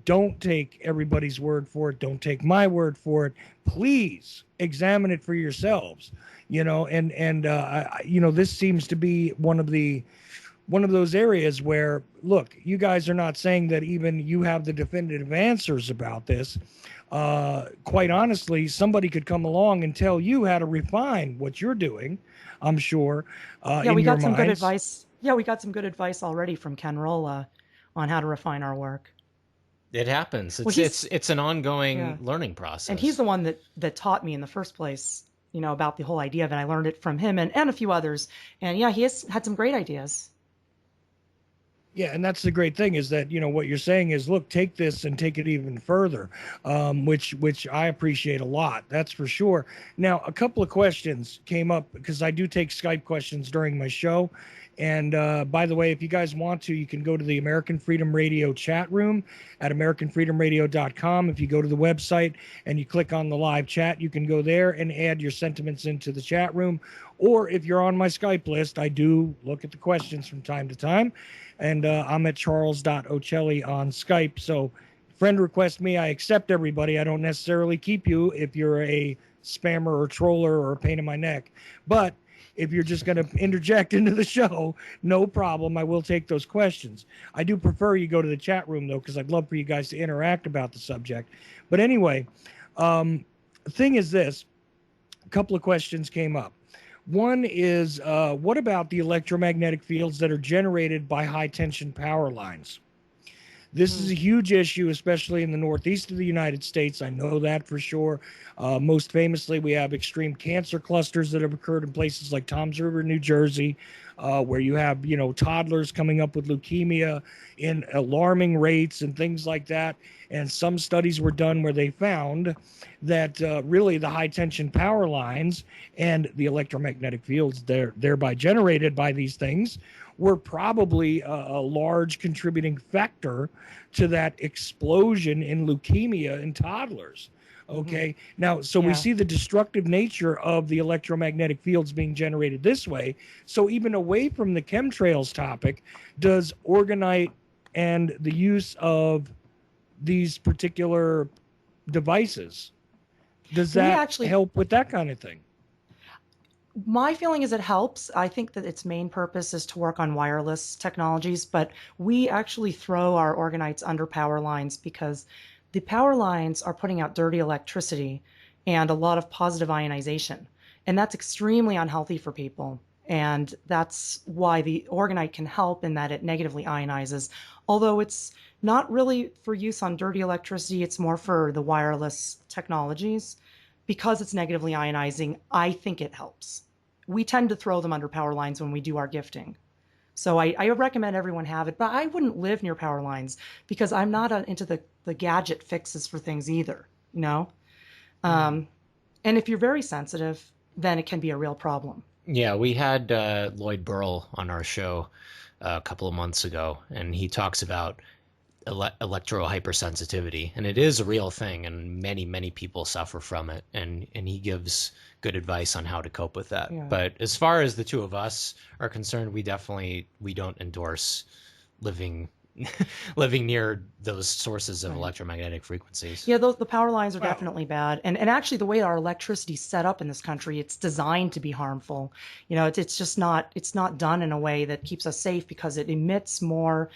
don't take everybody's word for it. Don't take my word for it. Please examine it for yourselves. This seems to be one of those areas where, look, you guys are not saying that even you have the definitive answers about this. Quite honestly, somebody could come along and tell you how to refine what you're doing, I'm sure. Yeah, we got some good advice. Yeah, we got some good advice already from Ken Rolla on how to refine our work. It happens. It's an ongoing learning process. And he's the one that taught me in the first place, about the whole idea of it. I learned it from him and a few others. And yeah, he has had some great ideas. Yeah, and that's the great thing, is that, what you're saying is, look, take this and take it even further, which I appreciate a lot. That's for sure. Now, a couple of questions came up, because I do take Skype questions during my show. And by the way, if you guys want to, you can go to the American Freedom Radio chat room at AmericanFreedomRadio.com. If you go to the website and you click on the live chat, you can go there and add your sentiments into the chat room. Or if you're on my Skype list, I do look at the questions from time to time. And I'm at charles.ochelli on Skype. So friend request me, I accept everybody. I don't necessarily keep you if you're a spammer or troller or a pain in my neck. But if you're just going to interject into the show, no problem. I will take those questions. I do prefer you go to the chat room, though, because I'd love for you guys to interact about the subject. But anyway, the thing is this. A couple of questions came up. One is, what about the electromagnetic fields that are generated by high-tension power lines? This is a huge issue, especially in the northeast of the United States. I know that for sure. Most famously, we have extreme cancer clusters that have occurred in places like Toms River, New Jersey, where you have, toddlers coming up with leukemia in alarming rates and things like that. And some studies were done where they found that really the high tension power lines and the electromagnetic fields thereby generated by these things were probably a large contributing factor to that explosion in leukemia in toddlers. Okay. Now, so we see the destructive nature of the electromagnetic fields being generated this way. So even away from the chemtrails topic, does orgonite and the use of these particular devices, does that help with that kind of thing? My feeling is it helps. I think that its main purpose is to work on wireless technologies, but we actually throw our orgonites under power lines because the power lines are putting out dirty electricity and a lot of positive ionization. And that's extremely unhealthy for people. And that's why the orgonite can help in that it negatively ionizes. Although it's not really for use on dirty electricity, it's more for the wireless technologies. Because it's negatively ionizing, I think it helps. We tend to throw them under power lines when we do our gifting. So I recommend everyone have it, but I wouldn't live near power lines because I'm not into the gadget fixes for things either, And if you're very sensitive, then it can be a real problem. Yeah, we had Lloyd Burrell on our show a couple of months ago, and he talks about electro hypersensitivity, and it is a real thing, and many people suffer from it, and he gives good advice on how to cope with that. But as far as the two of us are concerned, we don't endorse living near those sources of electromagnetic frequencies. Yeah, the power lines are definitely bad, and actually the way our electricity is set up in this country, it's designed to be harmful. It's just not done in a way that keeps us safe because it emits more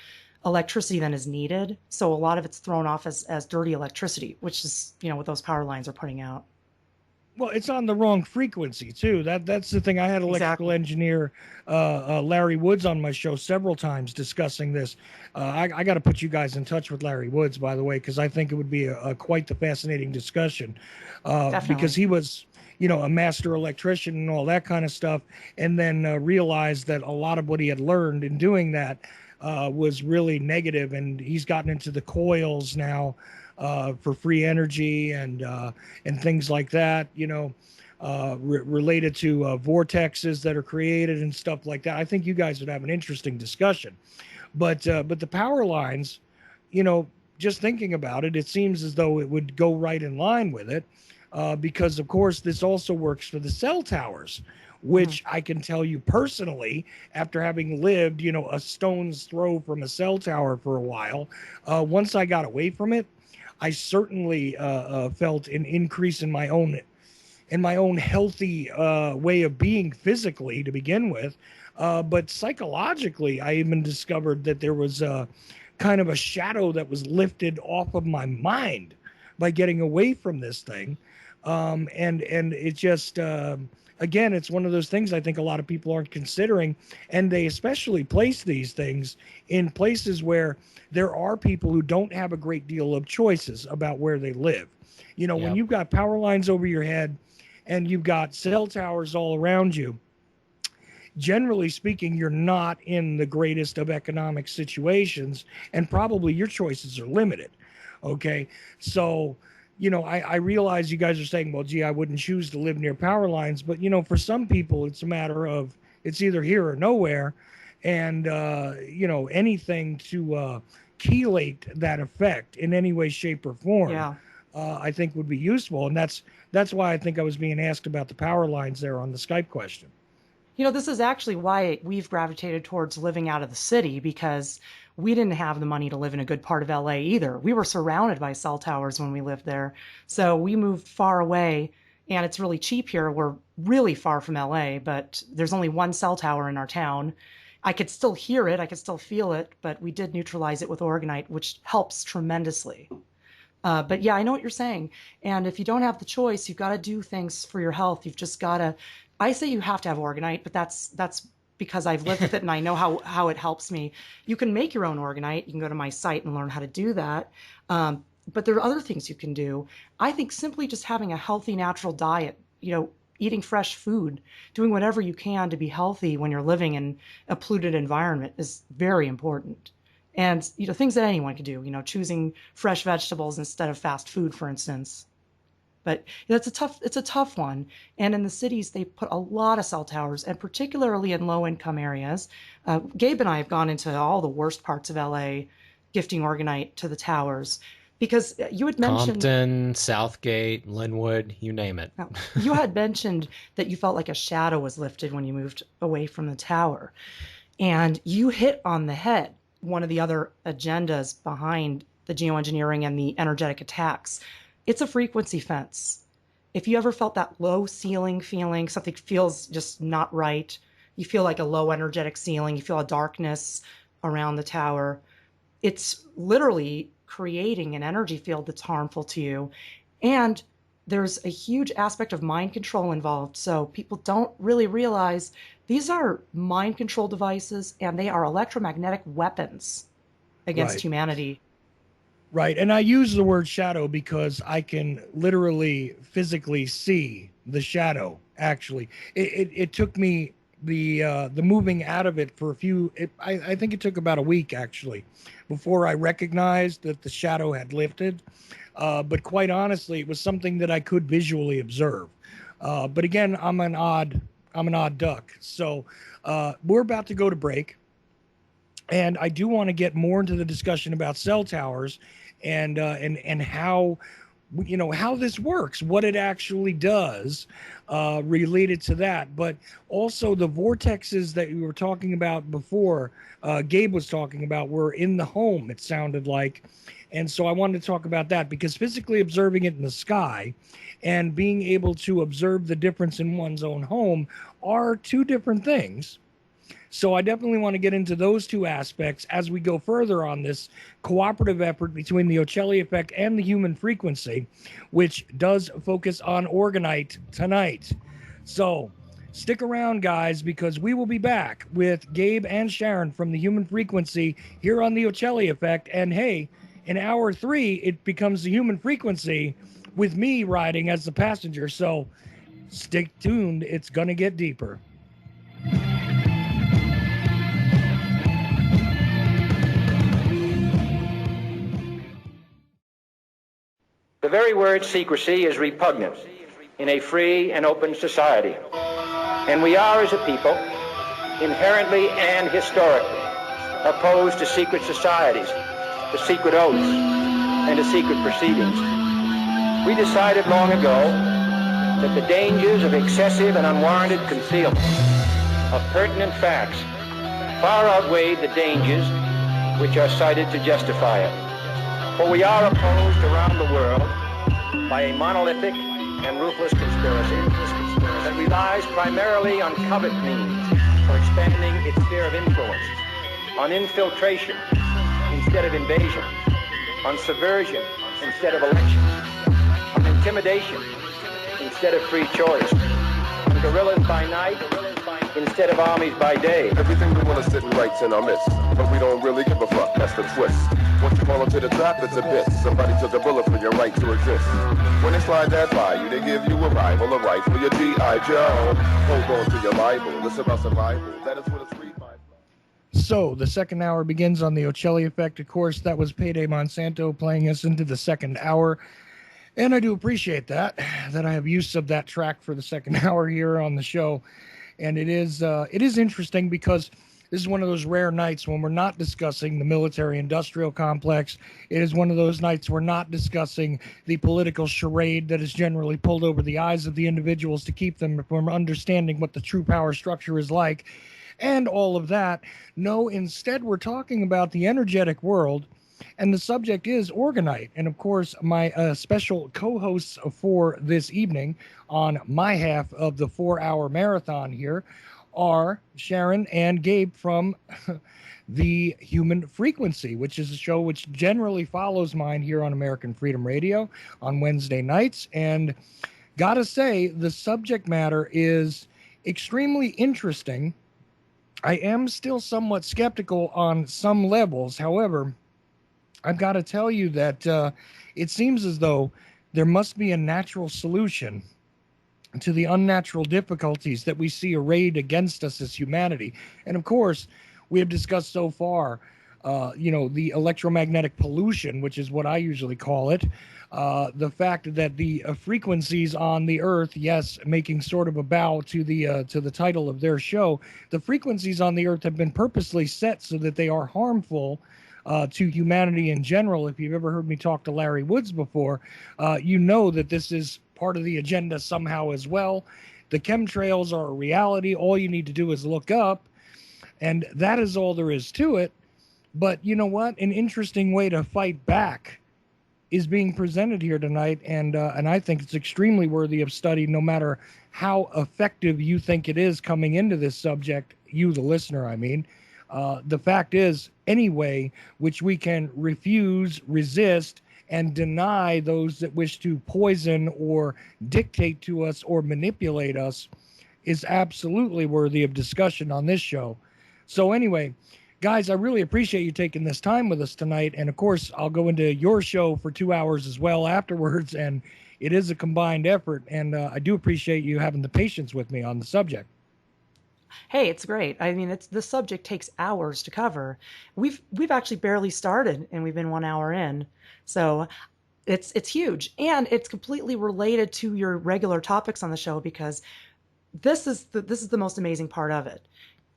electricity than is needed. So a lot of it's thrown off as dirty electricity, which is, what those power lines are putting out. Well, it's on the wrong frequency too. That's the thing. I had electrical engineer Larry Woods on my show several times discussing this. I got to put you guys in touch with Larry Woods, by the way, because I think it would be a quite the fascinating discussion. Because he was, a master electrician and all that kind of stuff, and then realized that a lot of what he had learned in doing that was really negative, and he's gotten into the coils now for free energy and things like that, related to vortexes that are created and stuff like that. I think you guys would have an interesting discussion. But the power lines, just thinking about it, it seems as though it would go right in line with it, because, of course, this also works for the cell towers, which I can tell you personally, after having lived, a stone's throw from a cell tower for a while, once I got away from it, I certainly felt an increase in my own healthy way of being physically to begin with. But psychologically, I even discovered that there was kind of a shadow that was lifted off of my mind by getting away from this thing. And it just, again, it's one of those things I think a lot of people aren't considering, and they especially place these things in places where there are people who don't have a great deal of choices about where they live. When you've got power lines over your head and you've got cell towers all around you, generally speaking, you're not in the greatest of economic situations, and probably your choices are limited. Okay. So, I realize you guys are saying, well, gee, I wouldn't choose to live near power lines, but, for some people, it's a matter of it's either here or nowhere. And, anything to chelate that effect in any way, shape, or form, I think would be useful. And that's why I think I was being asked about the power lines there on the Skype question. This is actually why we've gravitated towards living out of the city, because we didn't have the money to live in a good part of LA either. We were surrounded by cell towers when we lived there. So we moved far away, and it's really cheap here. We're really far from LA, but there's only one cell tower in our town. I could still hear it, I could still feel it, but we did neutralize it with orgonite, which helps tremendously. But yeah, I know what you're saying. And if you don't have the choice, you've got to do things for your health. You've just got to, I say you have to have orgonite, but that's because I've lived with it and I know how it helps me. You can make your own orgonite. You can go to my site and learn how to do that. But there are other things you can do. I think simply just having a healthy, natural diet, eating fresh food, doing whatever you can to be healthy when you're living in a polluted environment is very important. And, things that anyone can do, choosing fresh vegetables instead of fast food, for instance. But it's a tough one. And in the cities, they put a lot of cell towers, and particularly in low-income areas. Gabe and I have gone into all the worst parts of LA, gifting orgonite to the towers, because you had mentioned Compton, Southgate, Linwood, you name it. You had mentioned that you felt like a shadow was lifted when you moved away from the tower, and you hit on the head one of the other agendas behind the geoengineering and the energetic attacks. It's a frequency fence. If you ever felt that low ceiling feeling, something feels just not right, you feel like a low energetic ceiling, you feel a darkness around the tower, it's literally creating an energy field that's harmful to you. And there's a huge aspect of mind control involved. So people don't really realize these are mind control devices, and they are electromagnetic weapons against humanity. Right. And I use the word shadow because I can literally physically see the shadow. Actually, it took me the moving out of it for I think it took about a week actually before I recognized that the shadow had lifted. But quite honestly, it was something that I could visually observe. But again, I'm an odd duck. So we're about to go to break. And I do want to get more into the discussion about cell towers and how, how this works, what it actually does related to that. But also the vortexes that you were talking about before, Gabe was talking about, were in the home, it sounded like. And so I wanted to talk about that because physically observing it in the sky and being able to observe the difference in one's own home are two different things. So I definitely want to get into those two aspects as we go further on this cooperative effort between the Ochelli Effect and the human frequency, which does focus on orgonite tonight. So stick around, guys, because we will be back with Gabe and Sharon from the human frequency here on the Ochelli Effect. And hey, in hour 3, it becomes the human frequency with me riding as the passenger. So stay tuned. It's going to get deeper. very word secrecy is repugnant in a free and open society. And we are, as a people, inherently and historically opposed to secret societies, to secret oaths, and to secret proceedings. We decided long ago that the dangers of excessive and unwarranted concealment of pertinent facts far outweighed the dangers which are cited to justify it. For we are opposed around the world by a monolithic and ruthless conspiracy that relies primarily on covert means for expanding its sphere of influence, on infiltration instead of invasion, on subversion instead of election, on intimidation instead of free choice, on guerrillas by night instead of armies by day. Everything we want to sit and write's in our midst, but we don't really give a fuck, that's the twist. Once you fall into the trap, it's a bit. Somebody took a bullet for your right to exist. When they slide that by you, they give you a rifle, your G.I. Joe. Hold on to your Bible, it's about survival, that is what it's free by. So the second hour begins on the Ochelli Effect. Of course, that was Payday Monsanto playing us into the second hour. And I do appreciate that I have use of that track for the second hour here on the show. And it is interesting because this is one of those rare nights when we're not discussing the military-industrial complex. It is one of those nights we're not discussing the political charade that is generally pulled over the eyes of the individuals to keep them from understanding what the true power structure is like and all of that. No, instead we're talking about the energetic world, and the subject is orgonite. And of course, my special co-hosts for this evening on my half of the 4-hour marathon here are Sharon and Gabe from the Human Frequency, which is a show which generally follows mine here on American Freedom Radio on Wednesday nights. And gotta say, the subject matter is extremely interesting. I am still somewhat skeptical on some levels. However, I've got to tell you that it seems as though there must be a natural solution to the unnatural difficulties that we see arrayed against us as humanity. And of course, we have discussed so far, the electromagnetic pollution, which is what I usually call it. The fact that the frequencies on the Earth, yes, making sort of a bow to the title of their show, the frequencies on the Earth have been purposely set so that they are harmful to humanity in general. If you've ever heard me talk to Larry Woods before, you know that this is part of the agenda somehow as well. The chemtrails are a reality. All you need to do is look up, and that is all there is to it. But you know what? An interesting way to fight back is being presented here tonight, and I think it's extremely worthy of study, no matter how effective you think it is coming into this subject, you, the listener, I mean. The fact is, any way which we can refuse, resist, and deny those that wish to poison or dictate to us or manipulate us is absolutely worthy of discussion on this show. So anyway, guys, I really appreciate you taking this time with us tonight. And of course, I'll go into your show for 2 hours as well afterwards. And it is a combined effort. And I do appreciate you having the patience with me on the subject. Hey, it's great. I mean, the subject takes hours to cover. We've actually barely started, and we've been 1 hour in. So it's huge, and it's completely related to your regular topics on the show, because this is the most amazing part of it.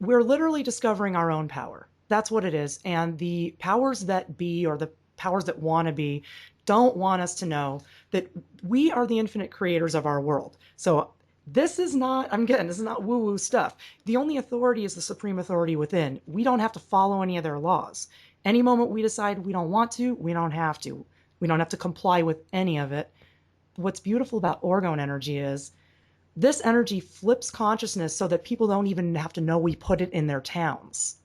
We're literally discovering our own power. That's what it is. And the powers that be, or the powers that want to be, don't want us to know that we are the infinite creators of our world. So this is not woo-woo stuff. The only authority is the supreme authority within. We don't have to follow any of their laws. Any moment we decide we don't want to, we don't have to. We don't have to comply with any of it. What's beautiful about orgone energy is this energy flips consciousness so that people don't even have to know we put it in their towns.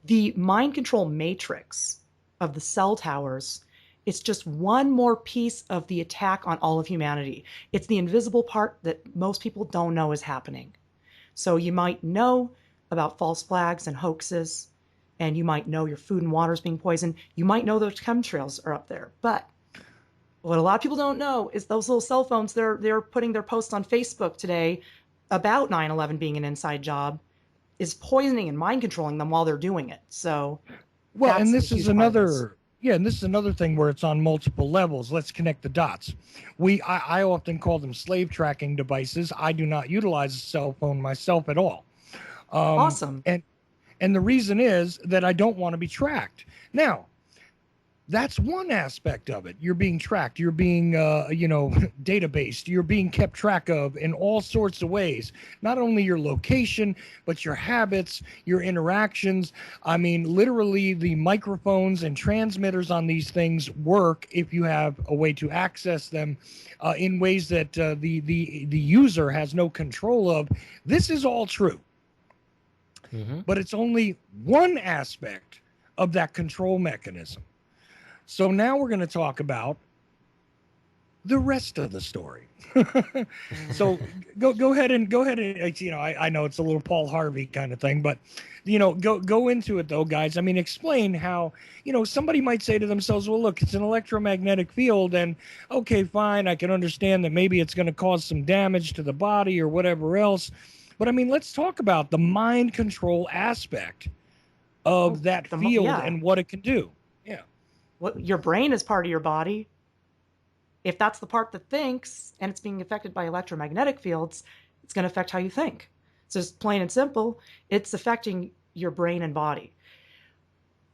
The mind control matrix of the cell towers, it's just one more piece of the attack on all of humanity. It's the invisible part that most people don't know is happening. So you might know about false flags and hoaxes, and you might know your food and water is being poisoned. You might know those chemtrails are up there. But what a lot of people don't know is those little cell phones, they're putting their posts on Facebook today about 9/11 being an inside job, is poisoning and mind controlling them while they're doing it. So well, and this is Yeah, and this is another thing where it's on multiple levels. Let's connect the dots. I often call them slave tracking devices. I do not utilize a cell phone myself at all. Awesome. And the reason is that I don't want to be tracked. Now, that's one aspect of it. You're being tracked. You're being, databased. You're being kept track of in all sorts of ways. Not only your location, but your habits, your interactions. I mean, literally, the microphones and transmitters on these things work if you have a way to access them in ways that the user has no control of. This is all true. Mm-hmm. But it's only one aspect of that control mechanism. So now we're going to talk about the rest of the story. So go ahead and I know it's a little Paul Harvey kind of thing, but go into it though, guys. I mean, explain how, somebody might say to themselves, well, look, it's an electromagnetic field, and okay, fine, I can understand that maybe it's going to cause some damage to the body or whatever else. But I mean, let's talk about the mind control aspect of that field and what it can do. Yeah. Your brain is part of your body. If that's the part that thinks and it's being affected by electromagnetic fields, it's going to affect how you think. So it's plain and simple. It's affecting your brain and body.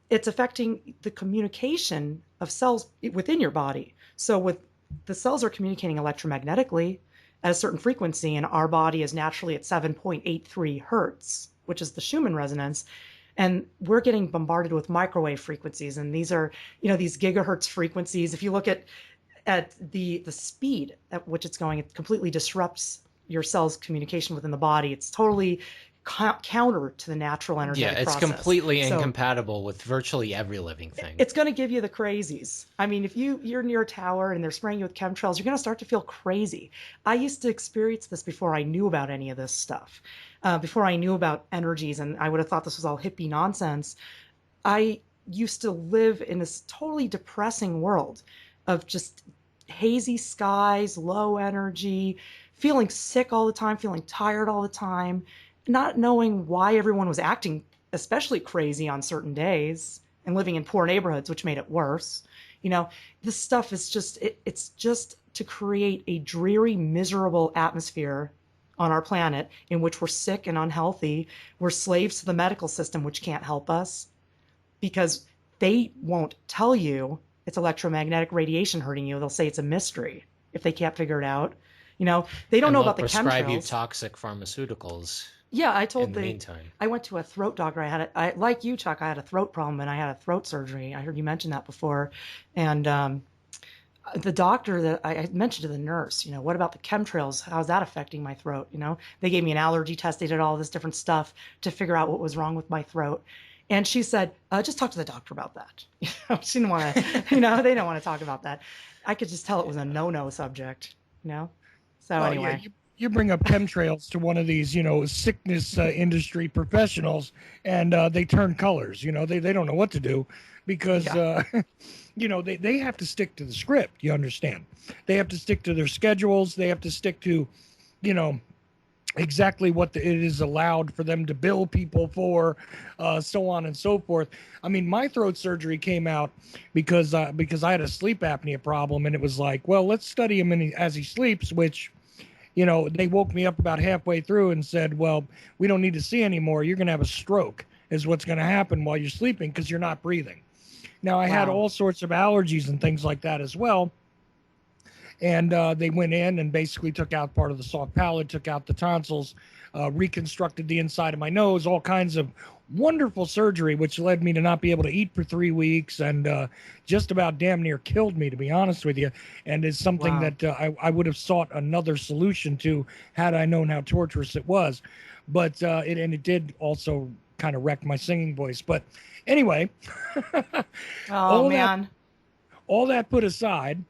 It's affecting the communication of cells within your body. So the cells are communicating electromagnetically at a certain frequency, and our body is naturally at 7.83 hertz, which is the Schumann resonance. And we're getting bombarded with microwave frequencies, and these are, these gigahertz frequencies. If you look at the speed at which it's going, it completely disrupts your cell's communication within the body. It's totally counter to the natural energetic process. Yeah, it's completely incompatible with virtually every living thing. It's going to give you the crazies. I mean, if you're near a tower and they're spraying you with chemtrails, you're going to start to feel crazy. I used to experience this before I knew about any of this stuff. Before I knew about energies, and I would have thought this was all hippie nonsense. I used to live in this totally depressing world of just hazy skies, low energy, feeling sick all the time, feeling tired all the time, not knowing why everyone was acting especially crazy on certain days, and living in poor neighborhoods, which made it worse. This stuff is it's just to create a dreary, miserable atmosphere on our planet in which we're sick and unhealthy. We're slaves to the medical system, which can't help us because they won't tell you it's electromagnetic radiation hurting you. They'll say it's a mystery if they can't figure it out. They don't know about the chemtrails. Prescribe you toxic pharmaceuticals. Yeah, in the meantime. I went to a throat doctor. I like you, Chuck, I had a throat problem and I had a throat surgery. I heard you mention that before. And the doctor that I mentioned to the nurse, what about the chemtrails? How's that affecting my throat? They gave me an allergy test. They did all this different stuff to figure out what was wrong with my throat. And she said, just talk to the doctor about that. She didn't want to, they didn't want to talk about that. I could just tell it was a no-no subject, So anyway. Yeah, you bring up chemtrails to one of these, sickness industry professionals, and they turn colors. They don't know what to do because, they have to stick to the script. You understand? They have to stick to their schedules. They have to stick to, exactly what it is allowed for them to bill people for, so on and so forth. I mean, my throat surgery came out because I had a sleep apnea problem, and it was like, well, let's study him as he sleeps, which, they woke me up about halfway through and said, well, we don't need to see anymore. You're going to have a stroke is what's going to happen while you're sleeping because you're not breathing. Now, I had all sorts of allergies and things like that as well. And they went in and basically took out part of the soft palate, took out the tonsils, reconstructed the inside of my nose, all kinds of wonderful surgery, which led me to not be able to eat for 3 weeks and just about damn near killed me, to be honest with you. And it's something that I would have sought another solution to had I known how torturous it was. But it did also kind of wreck my singing voice. But anyway, all that put aside,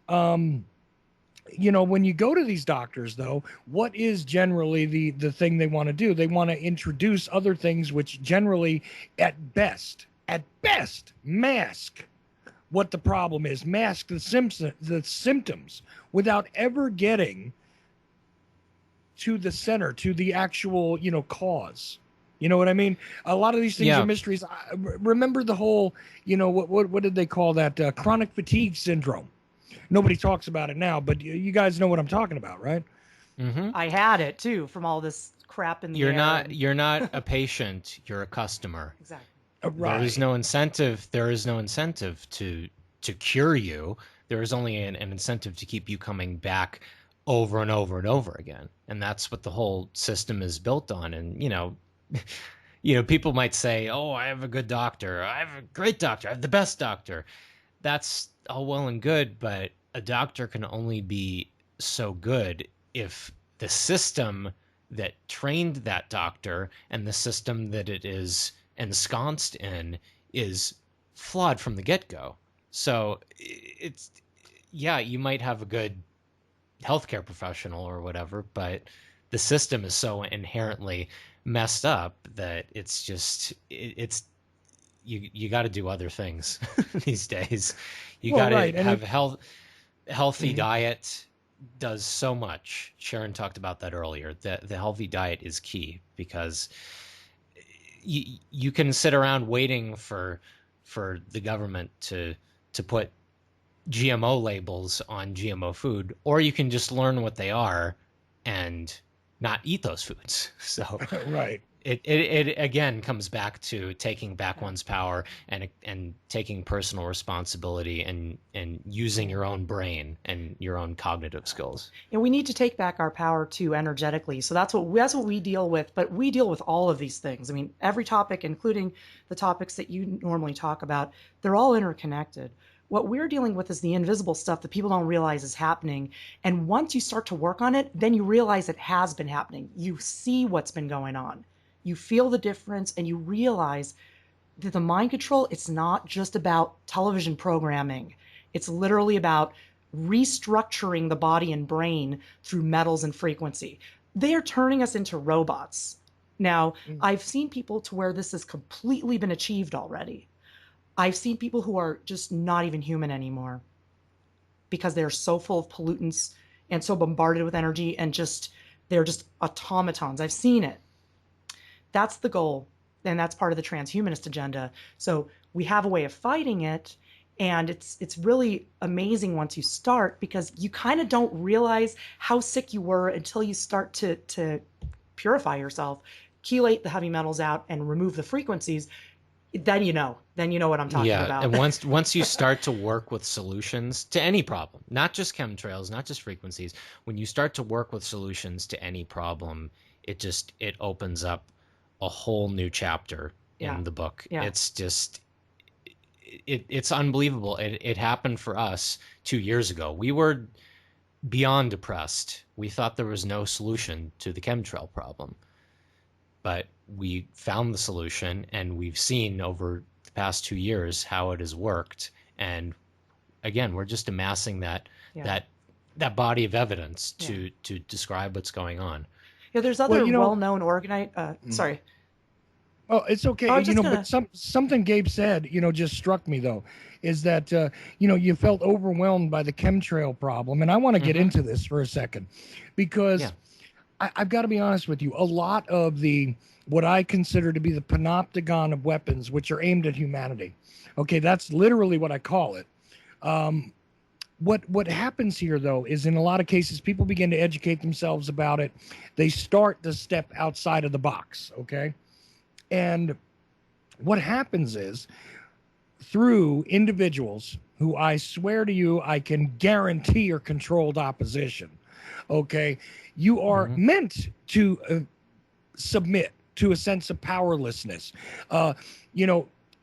when you go to these doctors, though, what is generally the thing they want to do? They want to introduce other things which generally, at best, mask what the problem is, mask the symptoms without ever getting to the center, to the actual, cause. You know what I mean? A lot of these things Yeah. are mysteries. Remember the whole, what did they call that? Chronic fatigue syndrome. Nobody talks about it now, but you guys know what I'm talking about, right? Mm-hmm. I had it too from all this crap in the air. You're not a patient. You're a customer. Exactly. Right. There is no incentive. There is no incentive to cure you. There is only an incentive to keep you coming back over and over and over again. And that's what the whole system is built on. And people might say, "Oh, I have a good doctor. I have a great doctor. I have the best doctor." That's all well and good, but a doctor can only be so good if the system that trained that doctor and the system that it is ensconced in is flawed from the get-go. So you might have a good healthcare professional or whatever, but the system is so inherently messed up that it's just you got to do other things these days. You got to have healthy diet does so much. Sharon talked about that earlier. The healthy diet is key, because you can sit around waiting for the government to put GMO labels on GMO food, or you can just learn what they are and not eat those foods. So right. It again comes back to taking back one's power and taking personal responsibility and using your own brain and your own cognitive skills. And we need to take back our power too, energetically. So that's what we deal with. But we deal with all of these things. I mean, every topic, including the topics that you normally talk about, they're all interconnected. What we're dealing with is the invisible stuff that people don't realize is happening. And once you start to work on it, then you realize it has been happening. You see what's been going on. You feel the difference, and you realize that the mind control, it's not just about television programming. It's literally about restructuring the body and brain through metals and frequency. They are turning us into robots. Now, I've seen people to where this has completely been achieved already. I've seen people who are just not even human anymore because they're so full of pollutants and so bombarded with energy, and they're just automatons. I've seen it. That's the goal, and that's part of the transhumanist agenda. So we have a way of fighting it, and it's really amazing once you start, because you kind of don't realize how sick you were until you start to purify yourself, chelate the heavy metals out, and remove the frequencies. Then you know what I'm talking about. And once you start to work with solutions to any problem, not just chemtrails, not just frequencies, when you start to work with solutions to any problem, it opens up a whole new chapter in the book. Yeah. It's just it's unbelievable. It happened for us 2 years ago. We were beyond depressed. We thought there was no solution to the chemtrail problem. But we found the solution, and we've seen over the past 2 years how it has worked. And again, we're just amassing that body of evidence to describe what's going on. Yeah, there's other well-known orgonite. Sorry. Oh, it's okay. But something Gabe said, just struck me though, is that you felt overwhelmed by the chemtrail problem, and I want to get into this for a second, because I've got to be honest with you. A lot of what I consider to be the panopticon of weapons, which are aimed at humanity. Okay, that's literally what I call it. What happens here, though, is in a lot of cases, people begin to educate themselves about it. They start to step outside of the box, okay? And what happens is, through individuals who I swear to you, I can guarantee are controlled opposition, okay? You are meant to submit to a sense of powerlessness.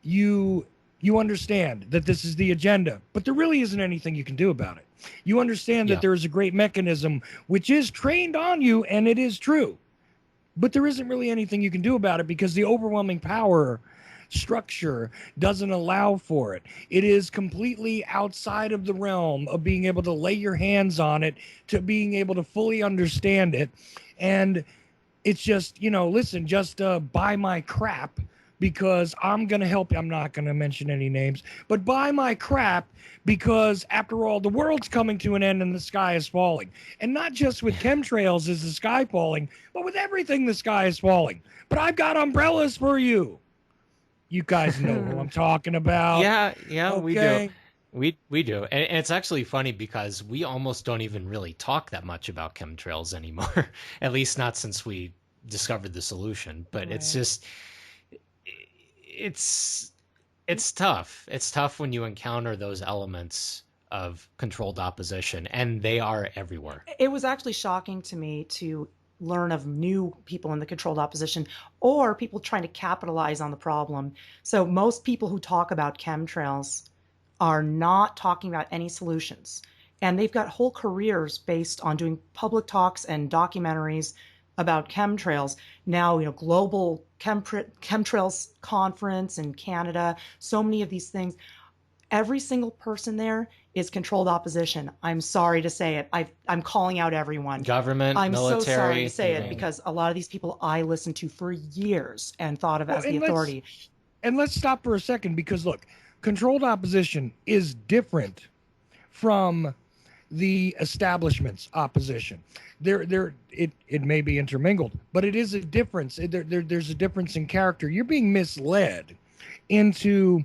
You understand that this is the agenda, but there really isn't anything you can do about it. You understand that there is a great mechanism which is trained on you, and it is true, but there isn't really anything you can do about it, because the overwhelming power structure doesn't allow for it. It is completely outside of the realm of being able to lay your hands on it, to being able to fully understand it. And it's just, listen, just buy my crap, because I'm going to help you. I'm not going to mention any names, but buy my crap because after all, the world's coming to an end and the sky is falling. And not just with chemtrails is the sky falling, but with everything the sky is falling. But I've got umbrellas for you. You guys know who I'm talking about. Yeah, Okay. we do. We do. And it's actually funny because we almost don't even really talk that much about chemtrails anymore, at least not since we discovered the solution. But it's just, it's tough. It's tough when you encounter those elements of controlled opposition, and they are everywhere. It was actually shocking to me to learn of new people in the controlled opposition or people trying to capitalize on the problem. So most people who talk about chemtrails are not talking about any solutions. And they've got whole careers based on doing public talks and documentaries about chemtrails. Now, global chemtrails conference in Canada, so many of these things. Every single person there is controlled opposition. I'm sorry to say it. I'm calling out everyone. Government, I'm military. so sorry to say it because a lot of these people I listened to for years and thought of as the authority. And let's stop for a second because look, controlled opposition is different from the establishment's opposition. It may be intermingled, but it is a difference. There's a difference in character. You're being misled into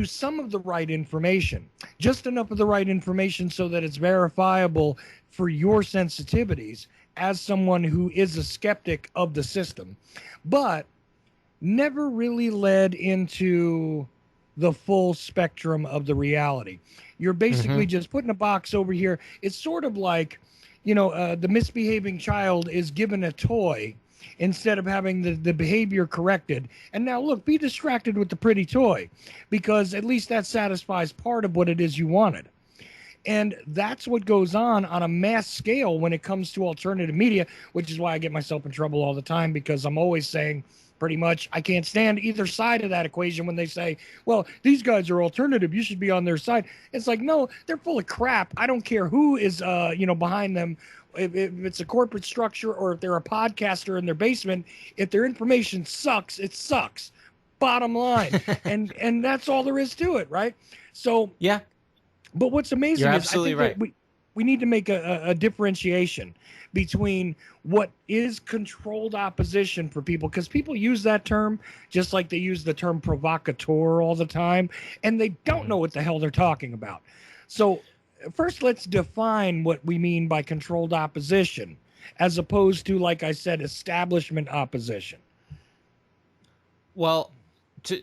some of the right information, just enough of the right information so that it's verifiable for your sensitivities as someone who is a skeptic of the system, but never really led into the full spectrum of the reality. You're basically just putting a box over here. It's sort of like, the misbehaving child is given a toy instead of having the behavior corrected. And now, look, be distracted with the pretty toy because at least that satisfies part of what it is you wanted. And that's what goes on a mass scale when it comes to alternative media, which is why I get myself in trouble all the time because I'm always saying pretty much I can't stand either side of that equation when they say, well, these guys are alternative, you should be on their side. It's like, no, they're full of crap. I don't care who is, behind them. If it's a corporate structure or if they're a podcaster in their basement, if their information sucks, it sucks. Bottom line. and that's all there is to it, right? So yeah. But what's amazing You're is absolutely I think right. we need to make a differentiation between what is controlled opposition for people, because people use that term just like they use the term provocateur all the time, and they don't know what the hell they're talking about. So first, let's define what we mean by controlled opposition, as opposed to, like I said, establishment opposition. Well, to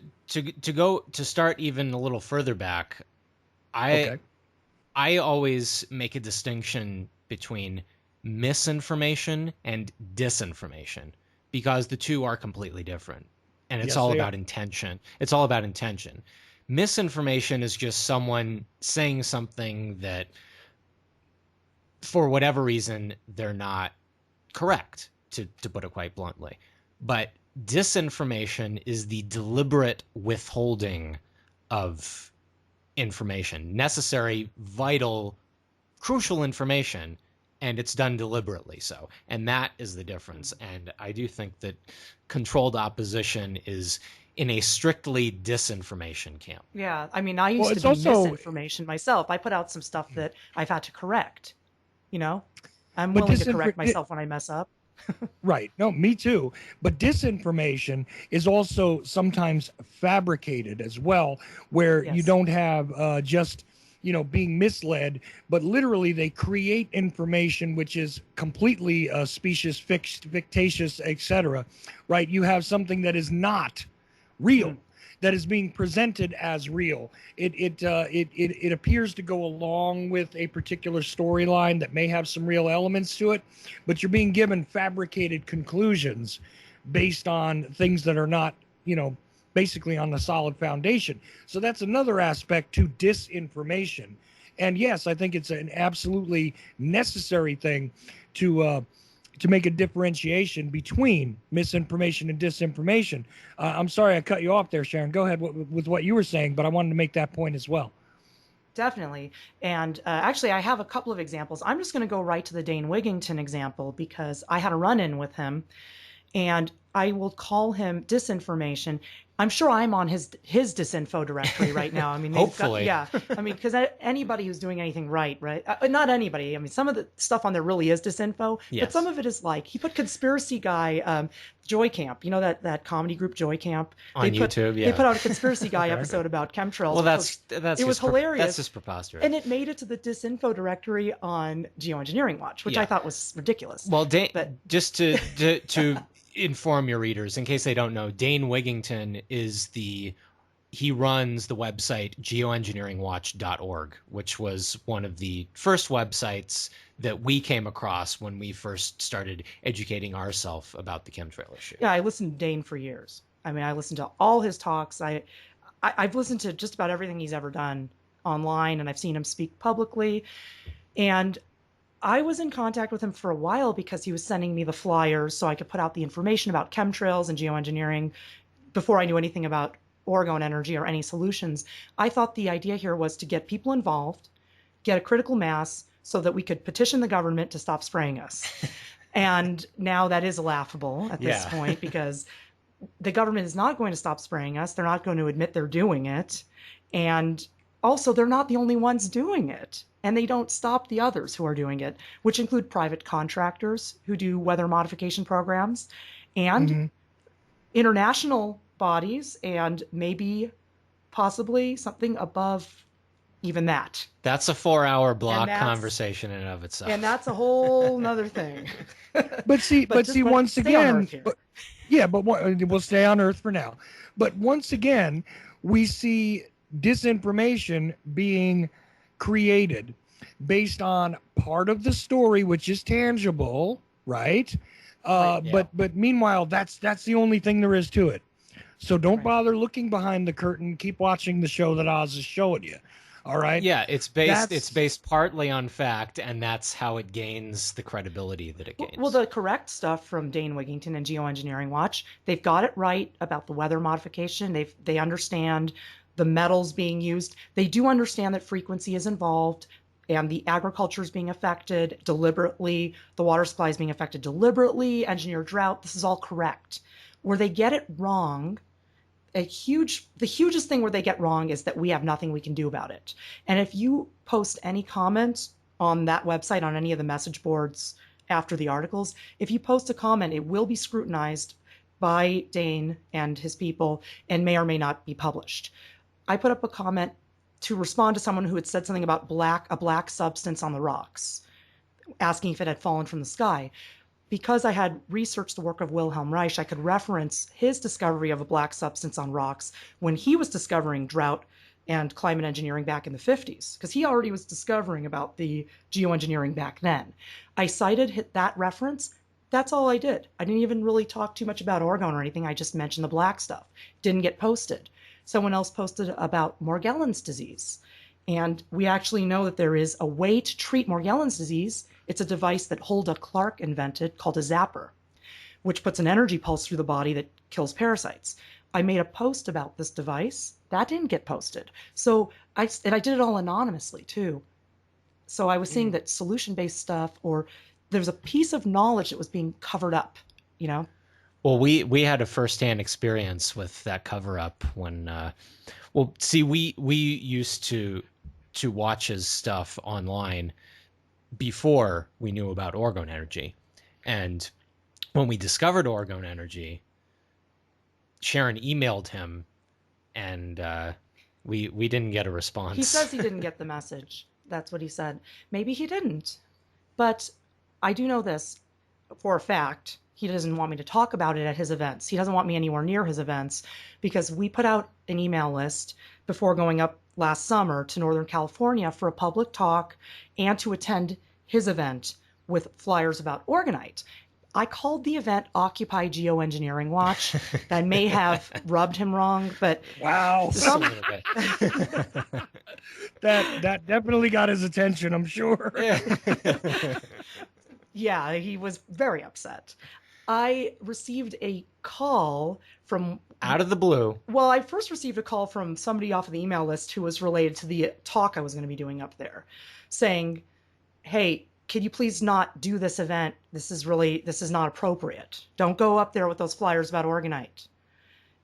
start even a little further back, I always make a distinction between misinformation and disinformation because the two are completely different, and it's all about intention. It's all about intention. Misinformation is just someone saying something that, for whatever reason, they're not correct, to put it quite bluntly. But disinformation is the deliberate withholding of information, necessary, vital, crucial information, and it's done deliberately so. And that is the difference. And I do think that controlled opposition is in a strictly disinformation camp. Yeah, I mean, I used to be misinformation myself. I put out some stuff that I've had to correct. I'm willing to correct myself when I mess up. Right. No, me too. But disinformation is also sometimes fabricated as well, where you don't have just, being misled, but literally they create information which is completely specious, fictitious, etc. Right? You have something that is not real, that is being presented as real. It appears to go along with a particular storyline that may have some real elements to it, but you're being given fabricated conclusions based on things that are not, basically on the solid foundation. So that's another aspect to disinformation. And yes, I think it's an absolutely necessary thing to make a differentiation between misinformation and disinformation. I'm sorry I cut you off there, Sharon. Go ahead with what you were saying, but I wanted to make that point as well. Definitely. And actually, I have a couple of examples. I'm just going to go right to the Dane Wigington example because I had a run-in with him. and I will call him disinformation. I'm sure I'm on his disinfo directory right now. I mean, Hopefully. yeah. I mean, because anybody who's doing anything right? Not anybody. I mean, some of the stuff on there really is disinfo, Yes. but some of it is like he put conspiracy guy Joy Camp. You know that comedy group Joy Camp On YouTube, yeah. They put out a conspiracy guy episode about chemtrails. Well, it was hilarious. That's just preposterous. And it made it to the disinfo directory on Geoengineering Watch, which I thought was ridiculous. Well, just to inform your readers, in case they don't know, Dane Wigington he runs the website geoengineeringwatch.org, which was one of the first websites that we came across when we first started educating ourselves about the chemtrail issue. Yeah, I listened to Dane for years. I mean, I listened to all his talks. I've listened to just about everything he's ever done online, and I've seen him speak publicly. And I was in contact with him for a while because he was sending me the flyers so I could put out the information about chemtrails and geoengineering before I knew anything about orgone energy or any solutions. I thought the idea here was to get people involved, get a critical mass so that we could petition the government to stop spraying us. And now that is laughable at this point because the government is not going to stop spraying us. They're not going to admit they're doing it. And also, they're not the only ones doing it. And they don't stop the others who are doing it, which include private contractors who do weather modification programs and international bodies and maybe possibly something above even that. That's a 4-hour block conversation in and of itself. And that's a whole nother thing. But see, once again, we'll stay on Earth for now. But once again, we see disinformation being created based on part of the story, which is tangible, right? But meanwhile, that's the only thing there is to it. So don't bother looking behind the curtain. Keep watching the show that Oz is showing you. All right. Yeah, it's based partly on fact, and that's how it gains the credibility that it gains. Well, the correct stuff from Dane Wigington and Geoengineering Watch, they've got it right about the weather modification. They understand the metals being used. They do understand that frequency is involved and the agriculture is being affected deliberately. The water supply is being affected deliberately. Engineered drought. This is all correct. Where they get it wrong, the hugest thing where they get wrong is that we have nothing we can do about it. And if you post any comments on that website, on any of the message boards after the articles, if you post a comment, it will be scrutinized by Dane and his people and may or may not be published. I put up a comment to respond to someone who had said something about a black substance on the rocks, asking if it had fallen from the sky. Because I had researched the work of Wilhelm Reich, I could reference his discovery of a black substance on rocks when he was discovering drought and climate engineering back in the 50s, because he already was discovering about the geoengineering back then. I cited that reference. That's all I did. I didn't even really talk too much about orgone or anything. I just mentioned the black stuff. Didn't get posted. Someone else posted about Morgellons disease. And we actually know that there is a way to treat Morgellons disease. It's a device that Hulda Clark invented called a zapper, which puts an energy pulse through the body that kills parasites. I made a post about this device. That didn't get posted. So I did it all anonymously too. So I was seeing that solution-based stuff, or there was a piece of knowledge that was being covered up, you know? Well, we had a firsthand experience with that cover-up when, we used to watch his stuff online before we knew about orgone energy. And when we discovered orgone energy, Sharon emailed him, and we didn't get a response. He says he didn't get the message. That's what he said. Maybe he didn't. But I do know this for a fact. He doesn't want me to talk about it at his events. He doesn't want me anywhere near his events because we put out an email list before going up last summer to Northern California for a public talk and to attend his event with flyers about orgonite. I called the event Occupy Geoengineering Watch. That may have rubbed him wrong, but wow, just a little bit. that definitely got his attention, I'm sure. Yeah, he was very upset. I received a call from... Out of the blue. Well, I first received a call from somebody off of the email list who was related to the talk I was going to be doing up there, saying, hey, Can you please not do this event? This is not appropriate. Don't go up there with those flyers about Orgonite.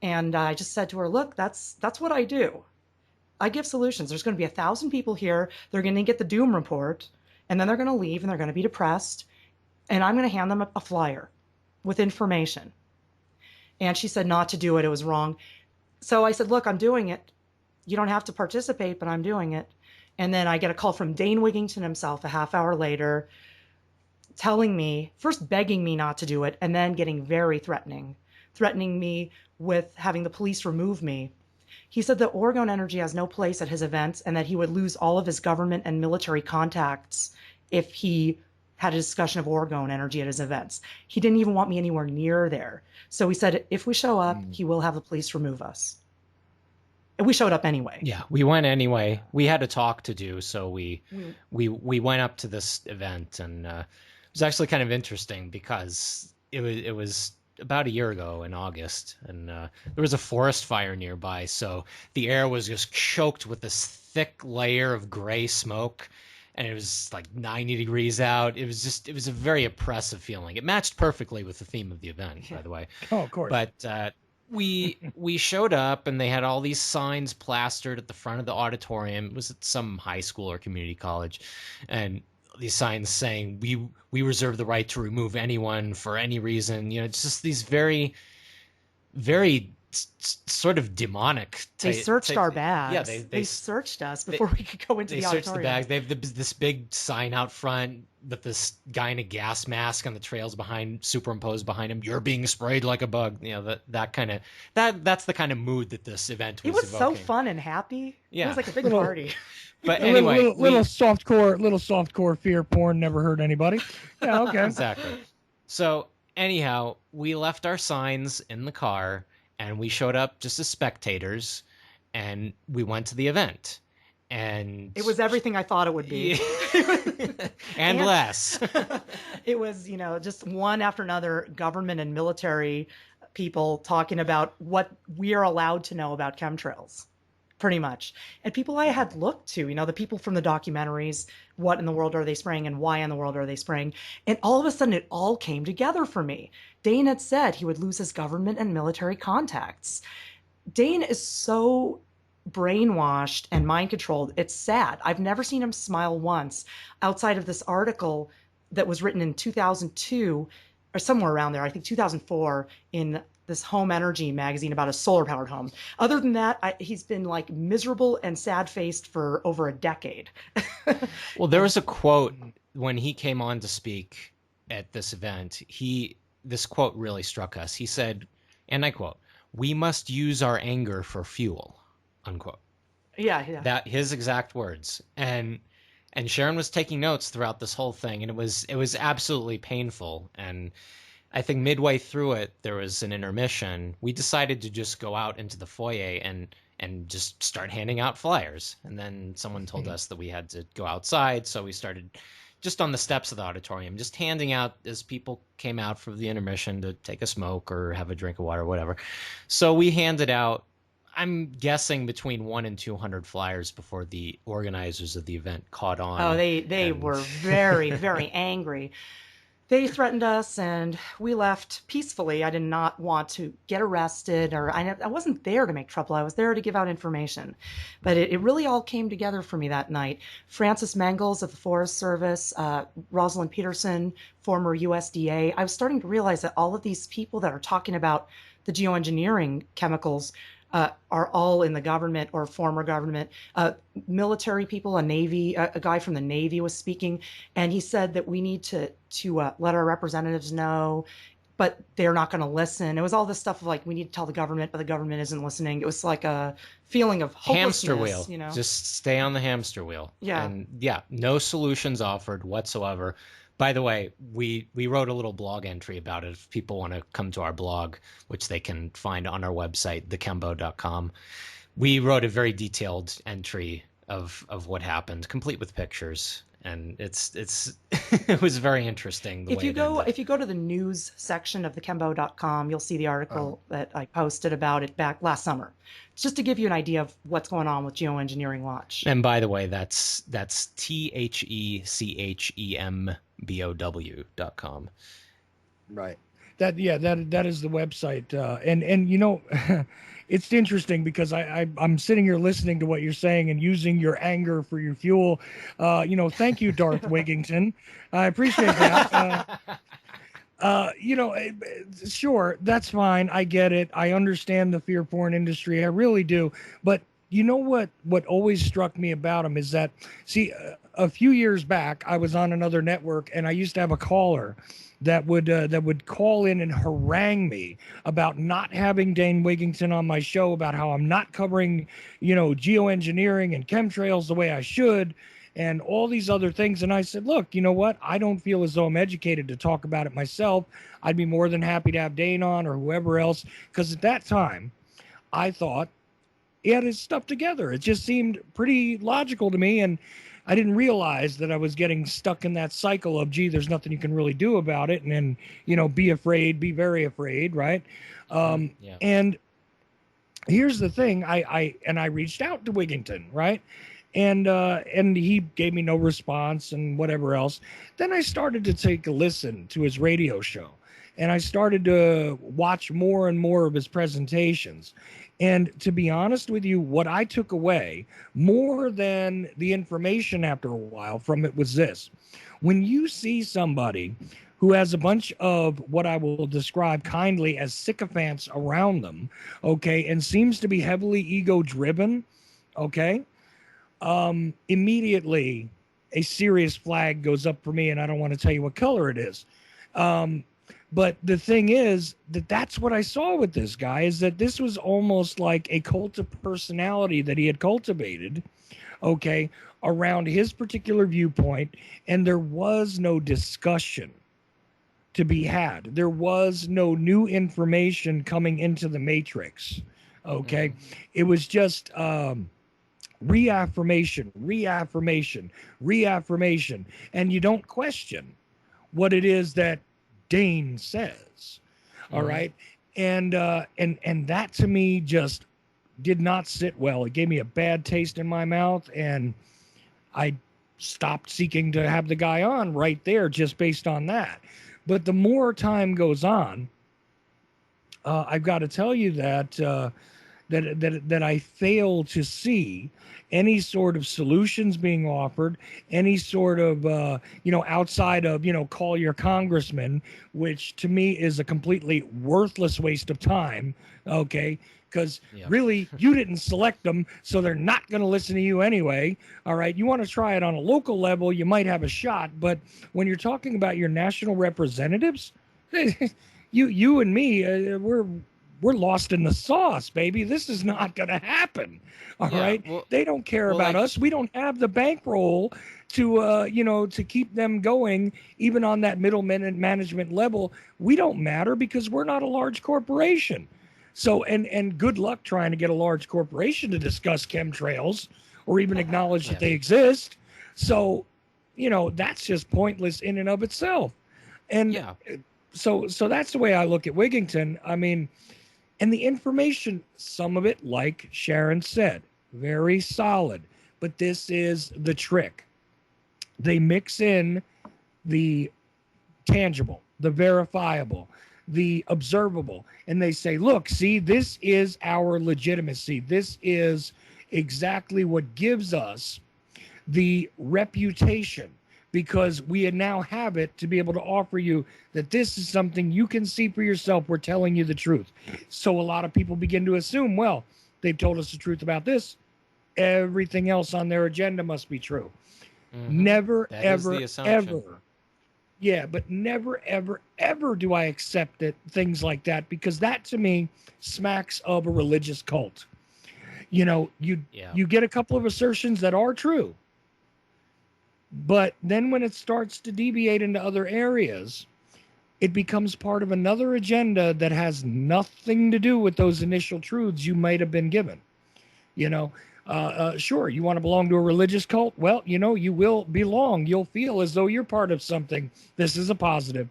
And I just said to her, look, that's what I do. I give solutions. There's going to be 1,000 people here. They're going to get the doom report, and then they're going to leave, and they're going to be depressed. And I'm going to hand them a flyer with information. And she said not to do it. It was wrong. So I said, look, I'm doing it. You don't have to participate, but I'm doing it. And then I get a call from Dane Wigington himself a half hour later, telling me, first begging me not to do it, and then getting very threatening me with having the police remove me. He said that orgone energy has no place at his events and that he would lose all of his government and military contacts if he had a discussion of orgone energy at his events. He didn't even want me anywhere near there. So he said, if we show up, he will have the police remove us. And we showed up anyway. Yeah, we went anyway. We had a talk to do, so we went up to this event, and it was actually kind of interesting because it was about a year ago in August, and there was a forest fire nearby, so the air was just choked with this thick layer of gray smoke, and it was like 90 degrees out. It was a very oppressive feeling. It matched perfectly with the theme of the event, by the way. Oh, of course. But we showed up, and they had all these signs plastered at the front of the auditorium. It was at some high school or community college, and these signs saying we reserve the right to remove anyone for any reason. You know, it's just these very, very sort of demonic. They searched our bags. Yeah, they searched us before we could go into the auditorium. They searched the bags. They have this big sign out front with this guy in a gas mask on the trails superimposed behind him. You're being sprayed like a bug. You know, that's the kind of mood that this event was. It was evoking. so fun and happy. Yeah. It was like a big party. But anyway, little softcore fear porn never hurt anybody. Yeah, okay. Exactly. So anyhow, we left our signs in the car, and we showed up just as spectators, and we went to the event. And it was everything I thought it would be. and less. It was, just one after another, government and military people talking about what we are allowed to know about chemtrails, pretty much. And people I had looked to, the people from the documentaries, what in the world are they spraying and why in the world are they spraying? And all of a sudden it all came together for me. Dane had said he would lose his government and military contacts. Dane is so brainwashed and mind controlled. It's sad. I've never seen him smile once outside of this article that was written in 2002 or somewhere around there. I think 2004 in this home energy magazine about a solar powered home. Other than that, he's been like miserable and sad faced for over a decade. Well, there was a quote when he came on to speak at this event. This quote really struck us. He said, and I quote, "We must use our anger for fuel." Unquote. Yeah. That his exact words. And Sharon was taking notes throughout this whole thing, and it was absolutely painful. And I think midway through it, there was an intermission. We decided to just go out into the foyer and just start handing out flyers. And then someone told us that we had to go outside, so we started just on the steps of the auditorium, just handing out as people came out for the intermission to take a smoke or have a drink of water or whatever. So we handed out, I'm guessing, between 100 and 200 flyers before the organizers of the event caught on. Oh, they were very, very angry. They threatened us, and we left peacefully. I did not want to get arrested, or I wasn't there to make trouble. I was there to give out information. But it really all came together for me that night. Francis Mengels of the Forest Service, Rosalind Peterson, former USDA. I was starting to realize that all of these people that are talking about the geoengineering chemicals are all in the government or former government. Military people, a guy from the Navy was speaking, and he said that we need to let our representatives know, but they're not going to listen. It was all this stuff of like, we need to tell the government, but the government isn't listening. It was like a feeling of hopelessness. Hamster wheel. Just stay on the hamster wheel. Yeah. And no solutions offered whatsoever. By the way, we wrote a little blog entry about it. If people want to come to our blog, which they can find on our website, thechembo.com, we wrote a very detailed entry of what happened, complete with pictures. and it's it was very interesting the If way you it go ended. if you go to the news section of thechembo.com, you'll see the article that I posted about it back last summer. It's just to give you an idea of what's going on with Geoengineering Watch. And by the way, that's THECHEMBOW.com. Right. That is the website. And you know, it's interesting because I'm sitting here listening to what you're saying and using your anger for your fuel. You know, thank you, Darth Wigington. I appreciate that. You know, sure, that's fine. I get it. I understand the fear porn industry. I really do. But you know what always struck me about them is that, see, a few years back, I was on another network and I used to have a caller that would call in and harangue me about not having Dane Wigington on my show, about how I'm not covering, you know, geoengineering and chemtrails the way I should, and all these other things. And I said, look, you know what? I don't feel as though I'm educated to talk about it myself. I'd be more than happy to have Dane on or whoever else, because at that time, I thought he had his stuff together. It just seemed pretty logical to me, and I didn't realize that I was getting stuck in that cycle of, gee, there's nothing you can really do about it, and then, you know, be afraid, be very afraid, right? Yeah. And here's the thing, I reached out to Wigington, right? And he gave me no response and whatever else. Then I started to take a listen to his radio show, and I started to watch more and more of his presentations. And to be honest with you, what I took away more than the information after a while from it was this. When you see somebody who has a bunch of what I will describe kindly as sycophants around them, okay, and seems to be heavily ego-driven, okay, immediately a serious flag goes up for me, and I don't want to tell you what color it is. But the thing is that's what I saw with this guy, is that this was almost like a cult of personality that he had cultivated, okay, around his particular viewpoint, and there was no discussion to be had. There was no new information coming into the matrix, okay? It was just reaffirmation, and you don't question what it is that Dane says. All right. And that to me just did not sit well. It gave me a bad taste in my mouth, and I stopped seeking to have the guy on right there just based on that. But the more time goes on, I've got to tell you that that I fail to see any sort of solutions being offered, any sort of, you know, outside of, you know, call your congressman, which to me is a completely worthless waste of time, okay? Because really, you didn't select them, so they're not going to listen to you anyway, all right? You want to try it on a local level, you might have a shot, but when you're talking about your national representatives, you and me, we're lost in the sauce, baby. This is not going to happen. All right. Well, they don't care about us. We don't have the bankroll to, you know, to keep them going, even on that middle management level. We don't matter because we're not a large corporation. So, and good luck trying to get a large corporation to discuss chemtrails or even acknowledge that they exist. So, you know, that's just pointless in and of itself. And so that's the way I look at Wigington. I mean, and the information, some of it, like Sharon said, very solid. But this is the trick. They mix in the tangible, the verifiable, the observable, and they say, look, see, this is our legitimacy. This is exactly what gives us the reputation, because we now have it to be able to offer you that this is something you can see for yourself. We're telling you the truth. So a lot of people begin to assume, well, they've told us the truth about this, everything else on their agenda must be true. Never, ever, ever. Yeah, but never, ever, ever do I accept it, things like that, because that to me smacks of a religious cult. You know, you get a couple of assertions that are true, but then when it starts to deviate into other areas, it becomes part of another agenda that has nothing to do with those initial truths you might have been given. You know, Sure, you want to belong to a religious cult? Well, you will belong. You'll feel as though you're part of something. This is a positive,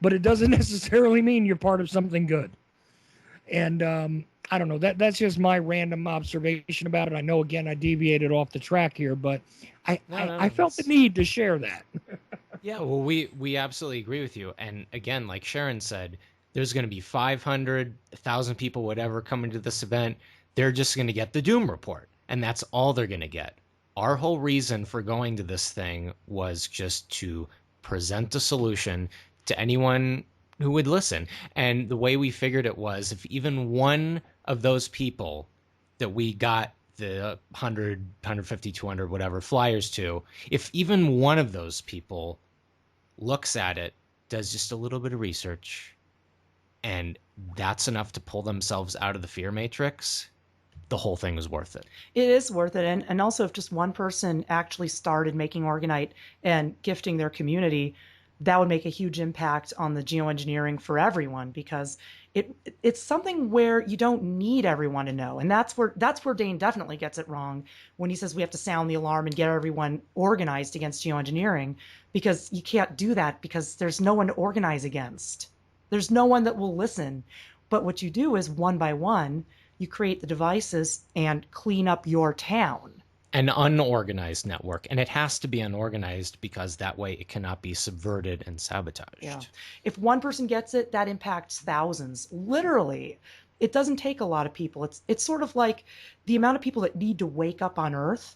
but it doesn't necessarily mean you're part of something good. And I don't know. That's just my random observation about it. I know, again, I deviated off the track here, but I felt the need to share that. Yeah, well, we absolutely agree with you. And again, like Sharon said, there's going to be 500, 1,000 people, whatever, coming to this event. They're just going to get the Doom report, and that's all they're going to get. Our whole reason for going to this thing was just to present a solution to anyone who would listen. And the way we figured it was, if even one of those people that we got the 100, 150, 200, whatever flyers to, if even one of those people looks at it, does just a little bit of research, and that's enough to pull themselves out of the fear matrix, the whole thing is worth it. It is worth it. And also, if just one person actually started making Orgonite and gifting their community, that would make a huge impact on the geoengineering for everyone, because it's something where you don't need everyone to know. And that's where Dane definitely gets it wrong when he says we have to sound the alarm and get everyone organized against geoengineering, because you can't do that because there's no one to organize against. There's no one that will listen. But what you do is, one by one, you create the devices and clean up your town. An unorganized network, and it has to be unorganized because that way it cannot be subverted and sabotaged. Yeah. If one person gets it, that impacts thousands. Literally, it doesn't take a lot of people. It's sort of like the amount of people that need to wake up on Earth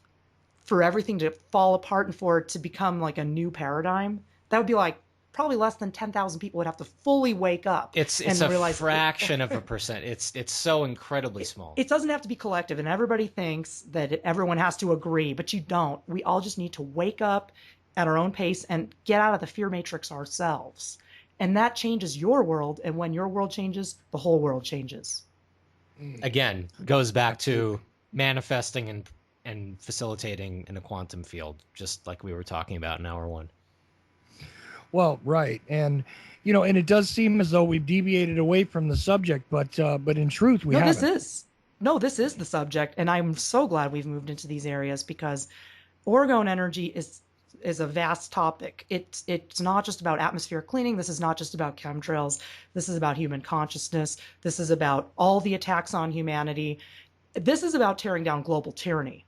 for everything to fall apart and for it to become like a new paradigm. That would be like probably less than 10,000 people would have to fully wake up. It's a fraction of a percent. It's so incredibly small. It doesn't have to be collective, and everybody thinks that everyone has to agree, but you don't. We all just need to wake up at our own pace and get out of the fear matrix ourselves. And that changes your world, and when your world changes, the whole world changes. Again, goes back to manifesting and facilitating in a quantum field, just like we were talking about in hour one. Well, right. And, and it does seem as though we've deviated away from the subject, but in truth, we haven't. This is the subject. And I'm so glad we've moved into these areas, because orgone energy is a vast topic. It's not just about atmospheric cleaning. This is not just about chemtrails. This is about human consciousness. This is about all the attacks on humanity. This is about tearing down global tyranny.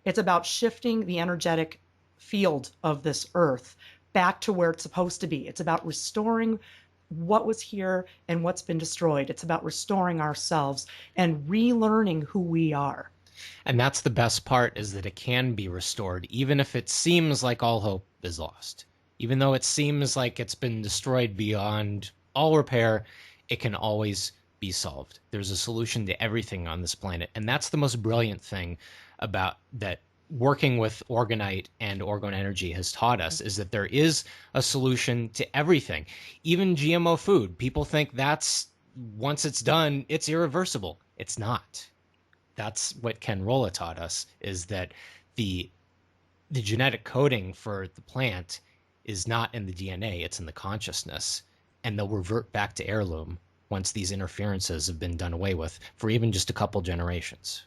It's about shifting the energetic field of this earth back to where it's supposed to be. It's about restoring what was here and what's been destroyed. It's about restoring ourselves and relearning who we are. And that's the best part, is that it can be restored, even if it seems like all hope is lost. Even though it seems like it's been destroyed beyond all repair, it can always be solved. There's a solution to everything on this planet. And that's the most brilliant thing about that working with Orgonite and orgone energy has taught us, is that there is a solution to everything. Even GMO food. People think that's, once it's done, it's irreversible. It's not. That's what Ken Rolla taught us, is that the genetic coding for the plant is not in the DNA, it's in the consciousness. And they'll revert back to heirloom once these interferences have been done away with for even just a couple generations.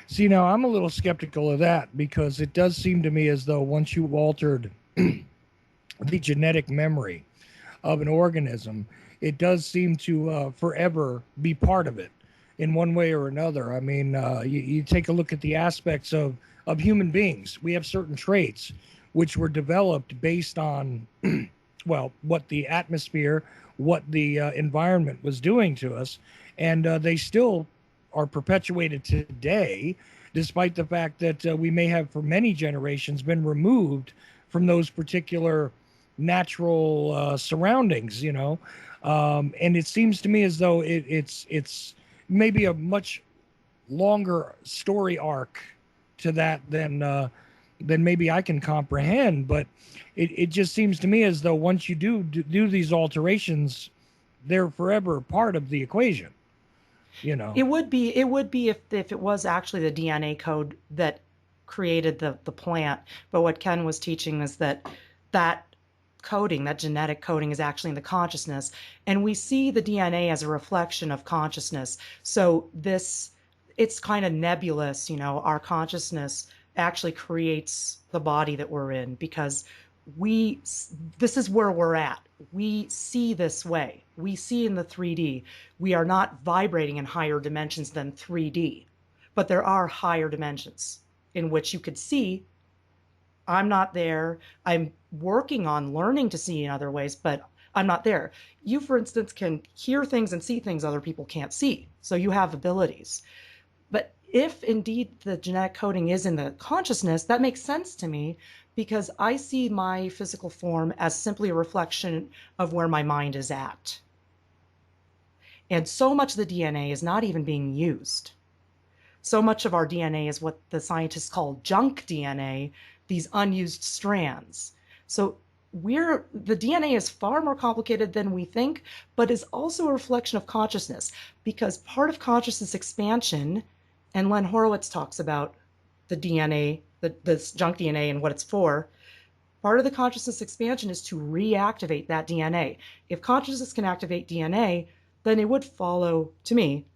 See, now I'm a little skeptical of that, because it does seem to me as though once you altered the genetic memory of an organism, it does seem to forever be part of it in one way or another. I mean, you take a look at the aspects of human beings. We have certain traits which were developed based on, well, what the atmosphere, what the environment was doing to us, and they still are perpetuated today, despite the fact that we may have for many generations been removed from those particular natural surroundings, and it seems to me as though it's maybe a much longer story arc to that than maybe I can comprehend, but it just seems to me as though once you do these alterations, they're forever part of the equation. It would be if it was actually the DNA code that created the plant. But what Ken was teaching is that coding, that genetic coding, is actually in the consciousness, and we see the DNA as a reflection of consciousness. So it's kind of nebulous, our consciousness actually creates the body that we're in, because this is where we're at. We see this way. We see in the 3D. We are not vibrating in higher dimensions than 3D, but there are higher dimensions in which you could see. I'm not there. I'm working on learning to see in other ways, but I'm not there. You, for instance, can hear things and see things other people can't see. So you have abilities. But if indeed the genetic coding is in the consciousness, that makes sense to me, because I see my physical form as simply a reflection of where my mind is at. And so much of the DNA is not even being used. So much of our DNA is what the scientists call junk DNA, these unused strands. So the DNA is far more complicated than we think, but is also a reflection of consciousness, because part of consciousness expansion, and Len Horowitz talks about the DNA, this junk DNA and what it's for. Part of the consciousness expansion is to reactivate that DNA. If consciousness can activate DNA, then it would follow, to me,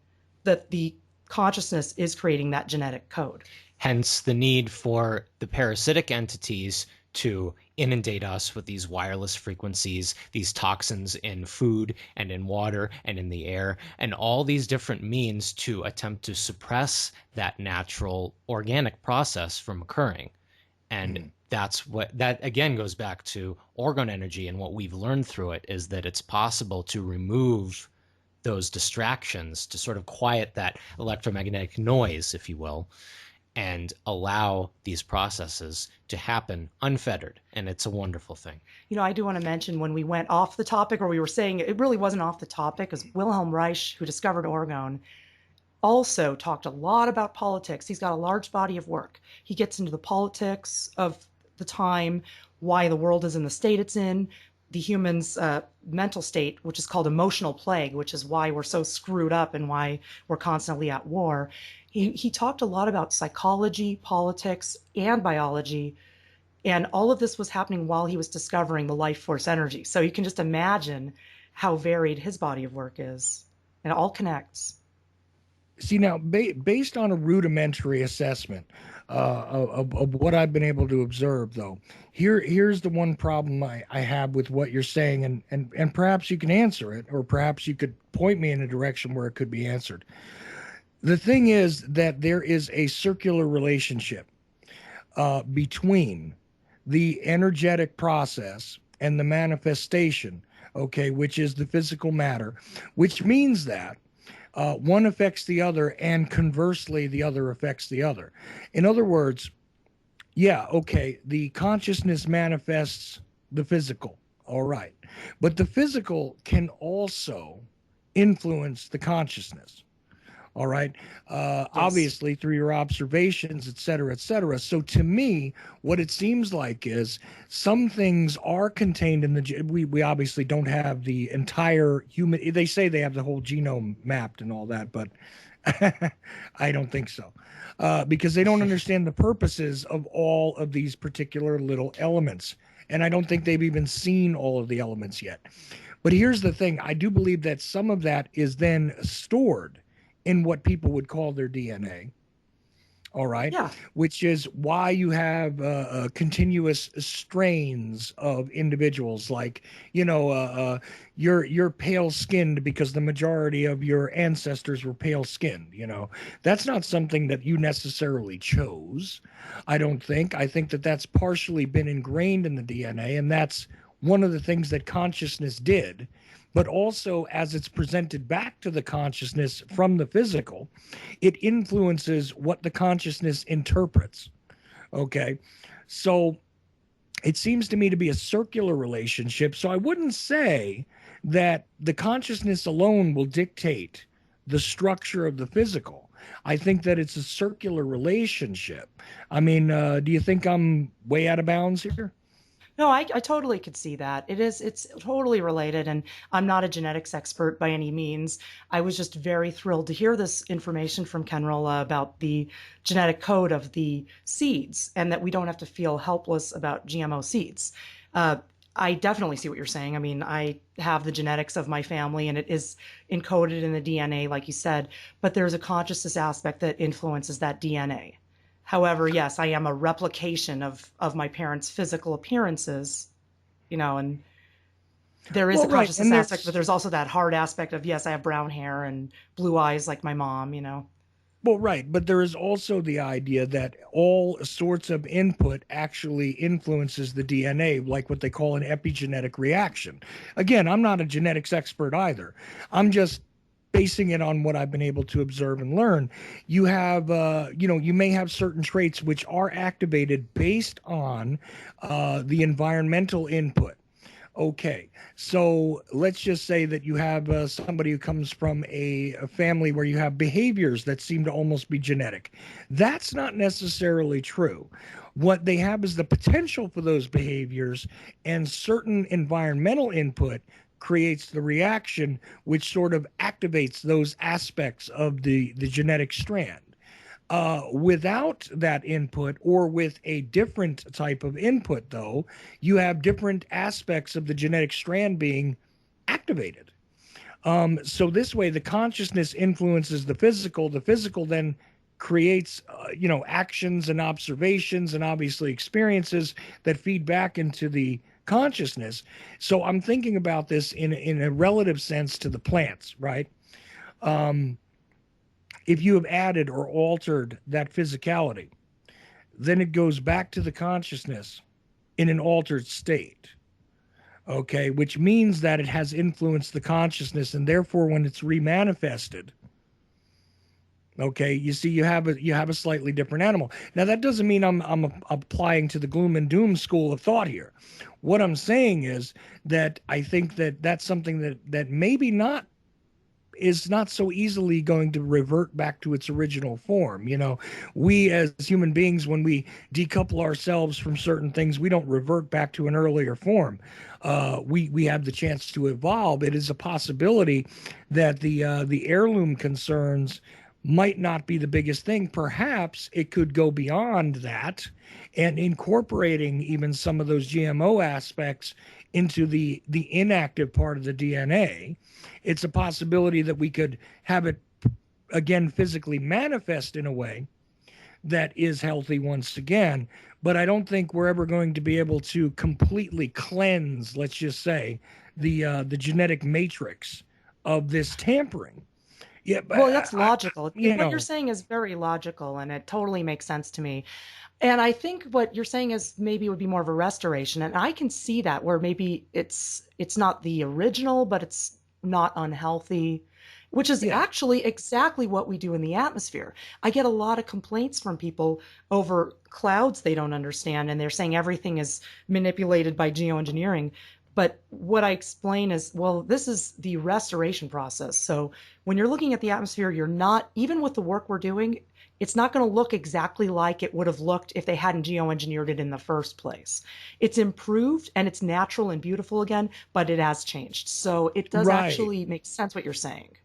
that the consciousness is creating that genetic code. Hence the need for the parasitic entities to inundate us with these wireless frequencies, these toxins in food and in water and in the air, and all these different means to attempt to suppress that natural organic process from occurring. And that again goes back to orgone energy, and what we've learned through it is that it's possible to remove those distractions, to sort of quiet that electromagnetic noise, if you will, and allow these processes to happen unfettered. And it's a wonderful thing. I do want to mention, when we went off the topic, or we were saying it really wasn't off the topic, because Wilhelm Reich, who discovered orgone, also talked a lot about politics. He's got a large body of work. He gets into the politics of the time, why the world is in the state it's in, the human's mental state, which is called emotional plague, which is why we're so screwed up and why we're constantly at war. He talked a lot about psychology, politics, and biology, and all of this was happening while he was discovering the life force energy. So you can just imagine how varied his body of work is, and it all connects. See, now, based on a rudimentary assessment of what I've been able to observe, though, here's the one problem I have with what you're saying, and perhaps you can answer it, or perhaps you could point me in a direction where it could be answered. The thing is that there is a circular relationship between the energetic process and the manifestation, okay, which is the physical matter, which means that one affects the other, and conversely, the other affects the other. In other words, yeah, okay, the consciousness manifests the physical, all right, but the physical can also influence the consciousness. All right. Yes. Obviously, through your observations, et cetera, et cetera. So to me, what it seems like is some things are contained in the, we obviously don't have the entire human, they say they have the whole genome mapped and all that, but I don't think so. Because they don't understand the purposes of all of these particular little elements. And I don't think they've even seen all of the elements yet. But here's the thing. I do believe that some of that is then stored in what people would call their DNA, all right? Yeah. Which is why you have continuous strains of individuals, like, you're pale-skinned because the majority of your ancestors were pale-skinned, That's not something that you necessarily chose, I don't think. I think that that's partially been ingrained in the DNA, and that's one of the things that consciousness did. But also, as it's presented back to the consciousness from the physical, it influences what the consciousness interprets. Okay. So it seems to me to be a circular relationship. So I wouldn't say that the consciousness alone will dictate the structure of the physical. I think that it's a circular relationship. I mean, do you think I'm way out of bounds here? No, I totally could see that. It's totally related, and I'm not a genetics expert by any means. I was just very thrilled to hear this information from Ken Rolla about the genetic code of the seeds, and that we don't have to feel helpless about GMO seeds. I definitely see what you're saying. I mean, I have the genetics of my family and it is encoded in the DNA, like you said, but there's a consciousness aspect that influences that DNA. However, yes, I am a replication of my parents' physical appearances, and there is Well, a right, consciousness and aspect, but there's there's also that hard aspect of, yes, I have brown hair and blue eyes like my mom. Well, right, but there is also the idea that all sorts of input actually influences the DNA, like what they call an epigenetic reaction. Again, I'm not a genetics expert either. I'm just basing it on what I've been able to observe and learn. You have, you may have certain traits which are activated based on the environmental input. Okay, so let's just say that you have somebody who comes from a family where you have behaviors that seem to almost be genetic. That's not necessarily true. What they have is the potential for those behaviors, and certain environmental input creates the reaction, which sort of activates those aspects of the genetic strand. Without that input or with a different type of input, though, you have different aspects of the genetic strand being activated. So this way, the consciousness influences the physical then creates, actions and observations and obviously experiences that feed back into the consciousness. So I'm thinking about this in a relative sense to the plants, right? Um, if you have added or altered that physicality, then it goes back to the consciousness in an altered state. Okay, which means that it has influenced the consciousness, and therefore, when it's remanifested, okay, you see, you have a slightly different animal. Now, that doesn't mean I'm applying to the gloom and doom school of thought here. What I'm saying is that I think that that's something that maybe not is not so easily going to revert back to its original form. We as human beings, when we decouple ourselves from certain things, we don't revert back to an earlier form. We have the chance to evolve. It is a possibility that the heirloom concerns might not be the biggest thing. Perhaps it could go beyond that, and incorporating even some of those GMO aspects into the inactive part of the DNA. It's a possibility that we could have it again physically manifest in a way that is healthy once again. But I don't think we're ever going to be able to completely cleanse, let's just say, the genetic matrix of this tampering. Yeah, but Well, that's logical. you What you're know, saying is very logical, and it totally makes sense to me. And I think what you're saying is maybe it would be more of a restoration, and I can see that where maybe it's not the original, but it's not unhealthy, which is yeah, actually exactly what we do in the atmosphere. I get a lot of complaints from people over clouds they don't understand, and they're saying everything is manipulated by geoengineering. But what I explain is, well, this is the restoration process. So when you're looking at the atmosphere, you're not, even with the work we're doing, it's not going to look exactly like it would have looked if they hadn't geoengineered it in the first place. It's improved and it's natural and beautiful again, but it has changed. So it does right. actually make sense what you're saying.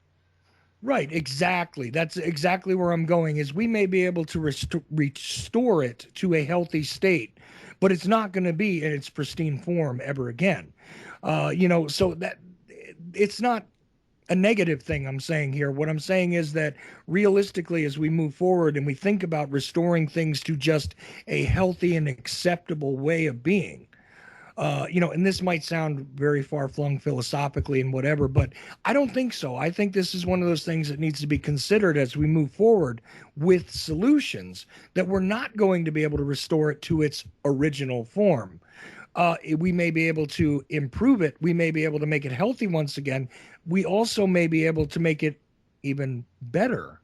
Right, exactly. That's exactly where I'm going. Is we may be able to restore it to a healthy state, but it's not going to be in its pristine form ever again. So that it's not a negative thing I'm saying here. What I'm saying is that realistically, as we move forward and we think about restoring things to just a healthy and acceptable way of being, and this might sound very far flung philosophically and whatever, but I don't think so. I think this is one of those things that needs to be considered as we move forward with solutions that we're not going to be able to restore it to its original form. We may be able to improve it. We may be able to make it healthy once again. We also may be able to make it even better.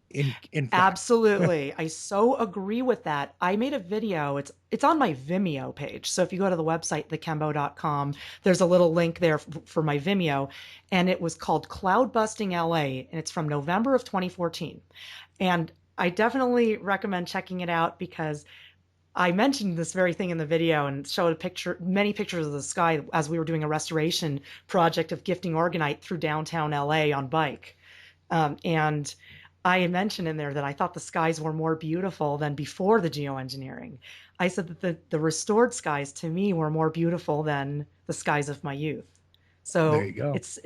In fact, Absolutely. I so agree with that. I made a video. It's on my Vimeo page. So if you go to the website thekembo.com, there's a little link there for my Vimeo, and it was called Cloud Busting LA, and it's from November of 2014. And I definitely recommend checking it out because I mentioned this very thing in the video and showed many pictures of the sky as we were doing a restoration project of gifting Orgonite through downtown LA on bike. And I mentioned in there that I thought the skies were more beautiful than before the geoengineering. I said that the restored skies to me were more beautiful than the skies of my youth. There So you go. it's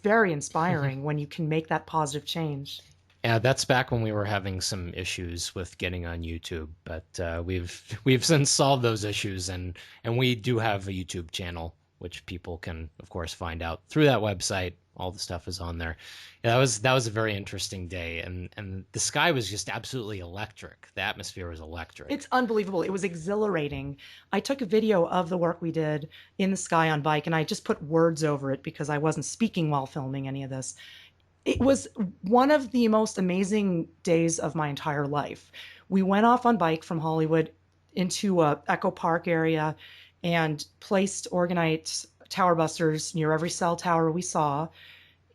very inspiring when you can make that positive change. Yeah, that's back when we were having some issues with getting on YouTube, but we've since solved those issues, and we do have a YouTube channel which people can, of course, find out through that website. All the stuff is on there. Yeah, that was a very interesting day, and the sky was just absolutely electric. The atmosphere was electric. It's unbelievable. It was exhilarating. I took a video of the work we did in the sky on bike, and I just put words over it because I wasn't speaking while filming any of this. It was one of the most amazing days of my entire life. We went off on bike from Hollywood into Echo Park area and placed Orgonite tower busters near every cell tower we saw,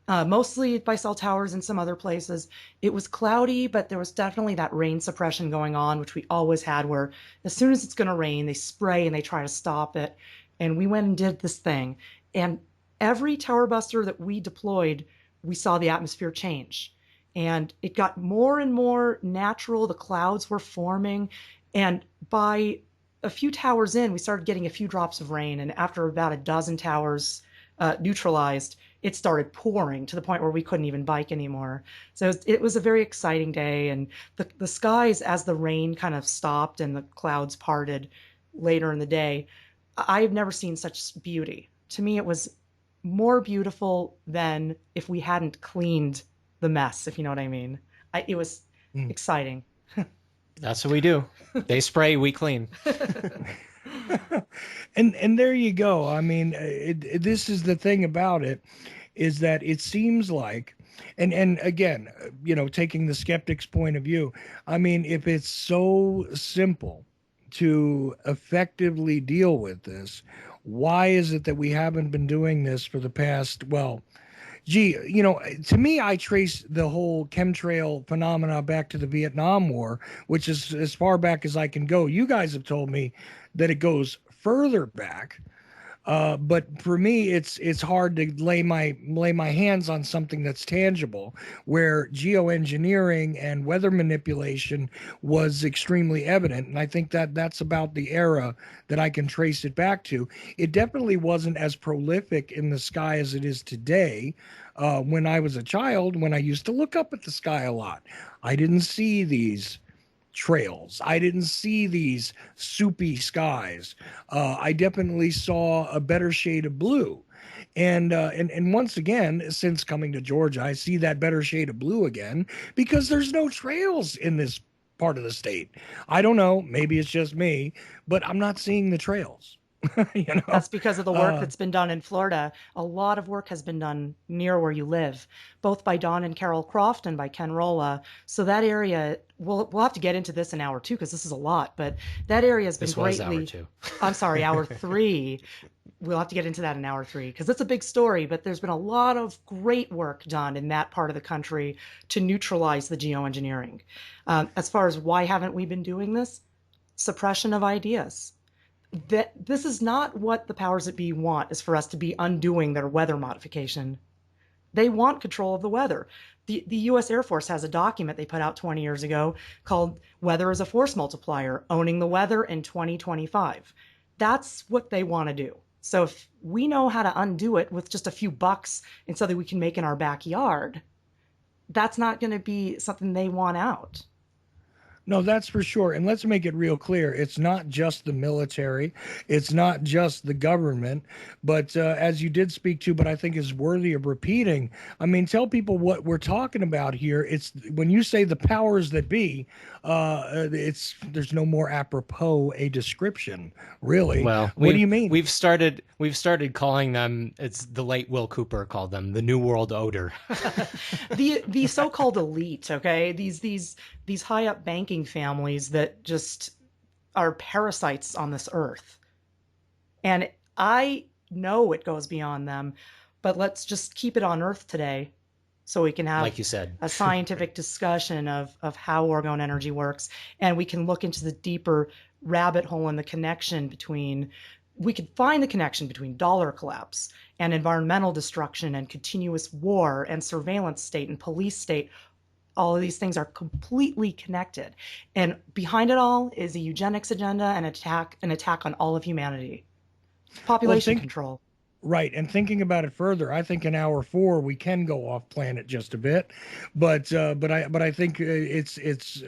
mostly by cell towers and some other places. It was cloudy, but there was definitely that rain suppression going on, which we always had, where as soon as it's going to rain, they spray and they try to stop it. And we went and did this thing. And every tower buster that we deployed, we saw the atmosphere change, and it got more and more natural. The clouds were forming, and by a few towers in, we started getting a few drops of rain, and after about a dozen towers neutralized, it started pouring to the point where we couldn't even bike anymore. So it was a very exciting day, and the skies, as the rain kind of stopped and the clouds parted later in the day, I've never seen such beauty. To me, it was more beautiful than if we hadn't cleaned the mess, if you know what I mean. It was exciting. That's what we do. They spray, we clean. And there you go. I mean, this is the thing about it, is that it seems like, and again, taking the skeptic's point of view, I mean, if it's so simple to effectively deal with this, why is it that we haven't been doing this for the past, well, gee, to me, I trace the whole chemtrail phenomena back to the Vietnam War, which is as far back as I can go. You guys have told me that it goes further back. But for me, it's hard to lay my hands on something that's tangible, where geoengineering and weather manipulation was extremely evident. And I think that that's about the era that I can trace it back to. It definitely wasn't as prolific in the sky as it is today. When I was a child, when I used to look up at the sky a lot, I didn't see these trails. I didn't see these soupy skies. I definitely saw a better shade of blue. And once again, since coming to Georgia, I see that better shade of blue again because there's no trails in this part of the state. I don't know. Maybe it's just me, but I'm not seeing the trails. That's because of the work that's been done in Florida. A lot of work has been done near where you live, both by Don and Carol Croft and by Ken Rolla. So that area, we'll have to get into this in hour 2 because this is a lot, but that area has been This greatly. was hour 2. I'm sorry, hour 3. We'll have to get into that in hour 3 because it's a big story, but there's been a lot of great work done in that part of the country to neutralize the geoengineering. As far as why haven't we been doing this? Suppression of ideas. That this is not what the powers that be want, is for us to be undoing their weather modification. They want control of the weather. The U.S. Air Force has a document they put out 20 years ago called Weather as a Force Multiplier, Owning the Weather in 2025. That's what they want to do. So if we know how to undo it with just a few bucks and something we can make in our backyard, that's not going to be something they want out. No, that's for sure. And let's make it real clear. It's not just the military. It's not just the government. But as you did speak to, but I think is worthy of repeating, I mean, tell people what we're talking about here. It's when you say the powers that be, there's no more apropos a description, really. Well, what do you mean? We've started calling them, it's the late Will Cooper called them, the New World Order. the so-called elite, okay? These high up banking families that just are parasites on this earth. And I know it goes beyond them, but let's just keep it on earth today so we can have, like you said, a scientific discussion of how orgone energy works. And we can look into the deeper rabbit hole and the connection between, we could find the connection between dollar collapse and environmental destruction and continuous war and surveillance state and police state. all of these things are completely connected. And behind it all is a eugenics agenda and an attack on all of humanity. Population control. Right. And thinking about it further, I think in hour 4 we can go off planet just a bit, but I think it's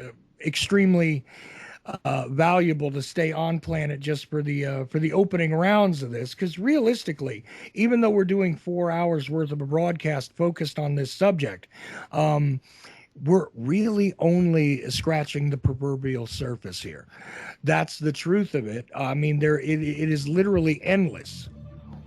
extremely valuable to stay on planet just for the opening rounds of this, because realistically, even though we're doing 4 hours worth of a broadcast focused on this subject, we're really only scratching the proverbial surface here. That's the truth of it. I mean, it is literally endless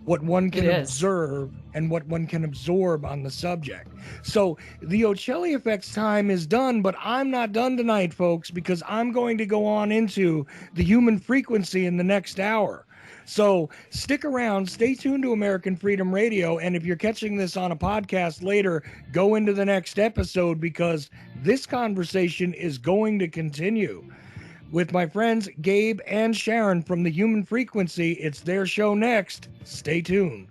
what one can observe and what one can absorb on the subject. So the Ochelli Effect's time is done, but I'm not done tonight, folks, because I'm going to go on into the human frequency in the next hour. So stick around, stay tuned to American Freedom Radio, and if you're catching this on a podcast later, go into the next episode, because this conversation is going to continue with my friends Gabe and Sharon from the Human Frequency. It's their show next. Stay tuned.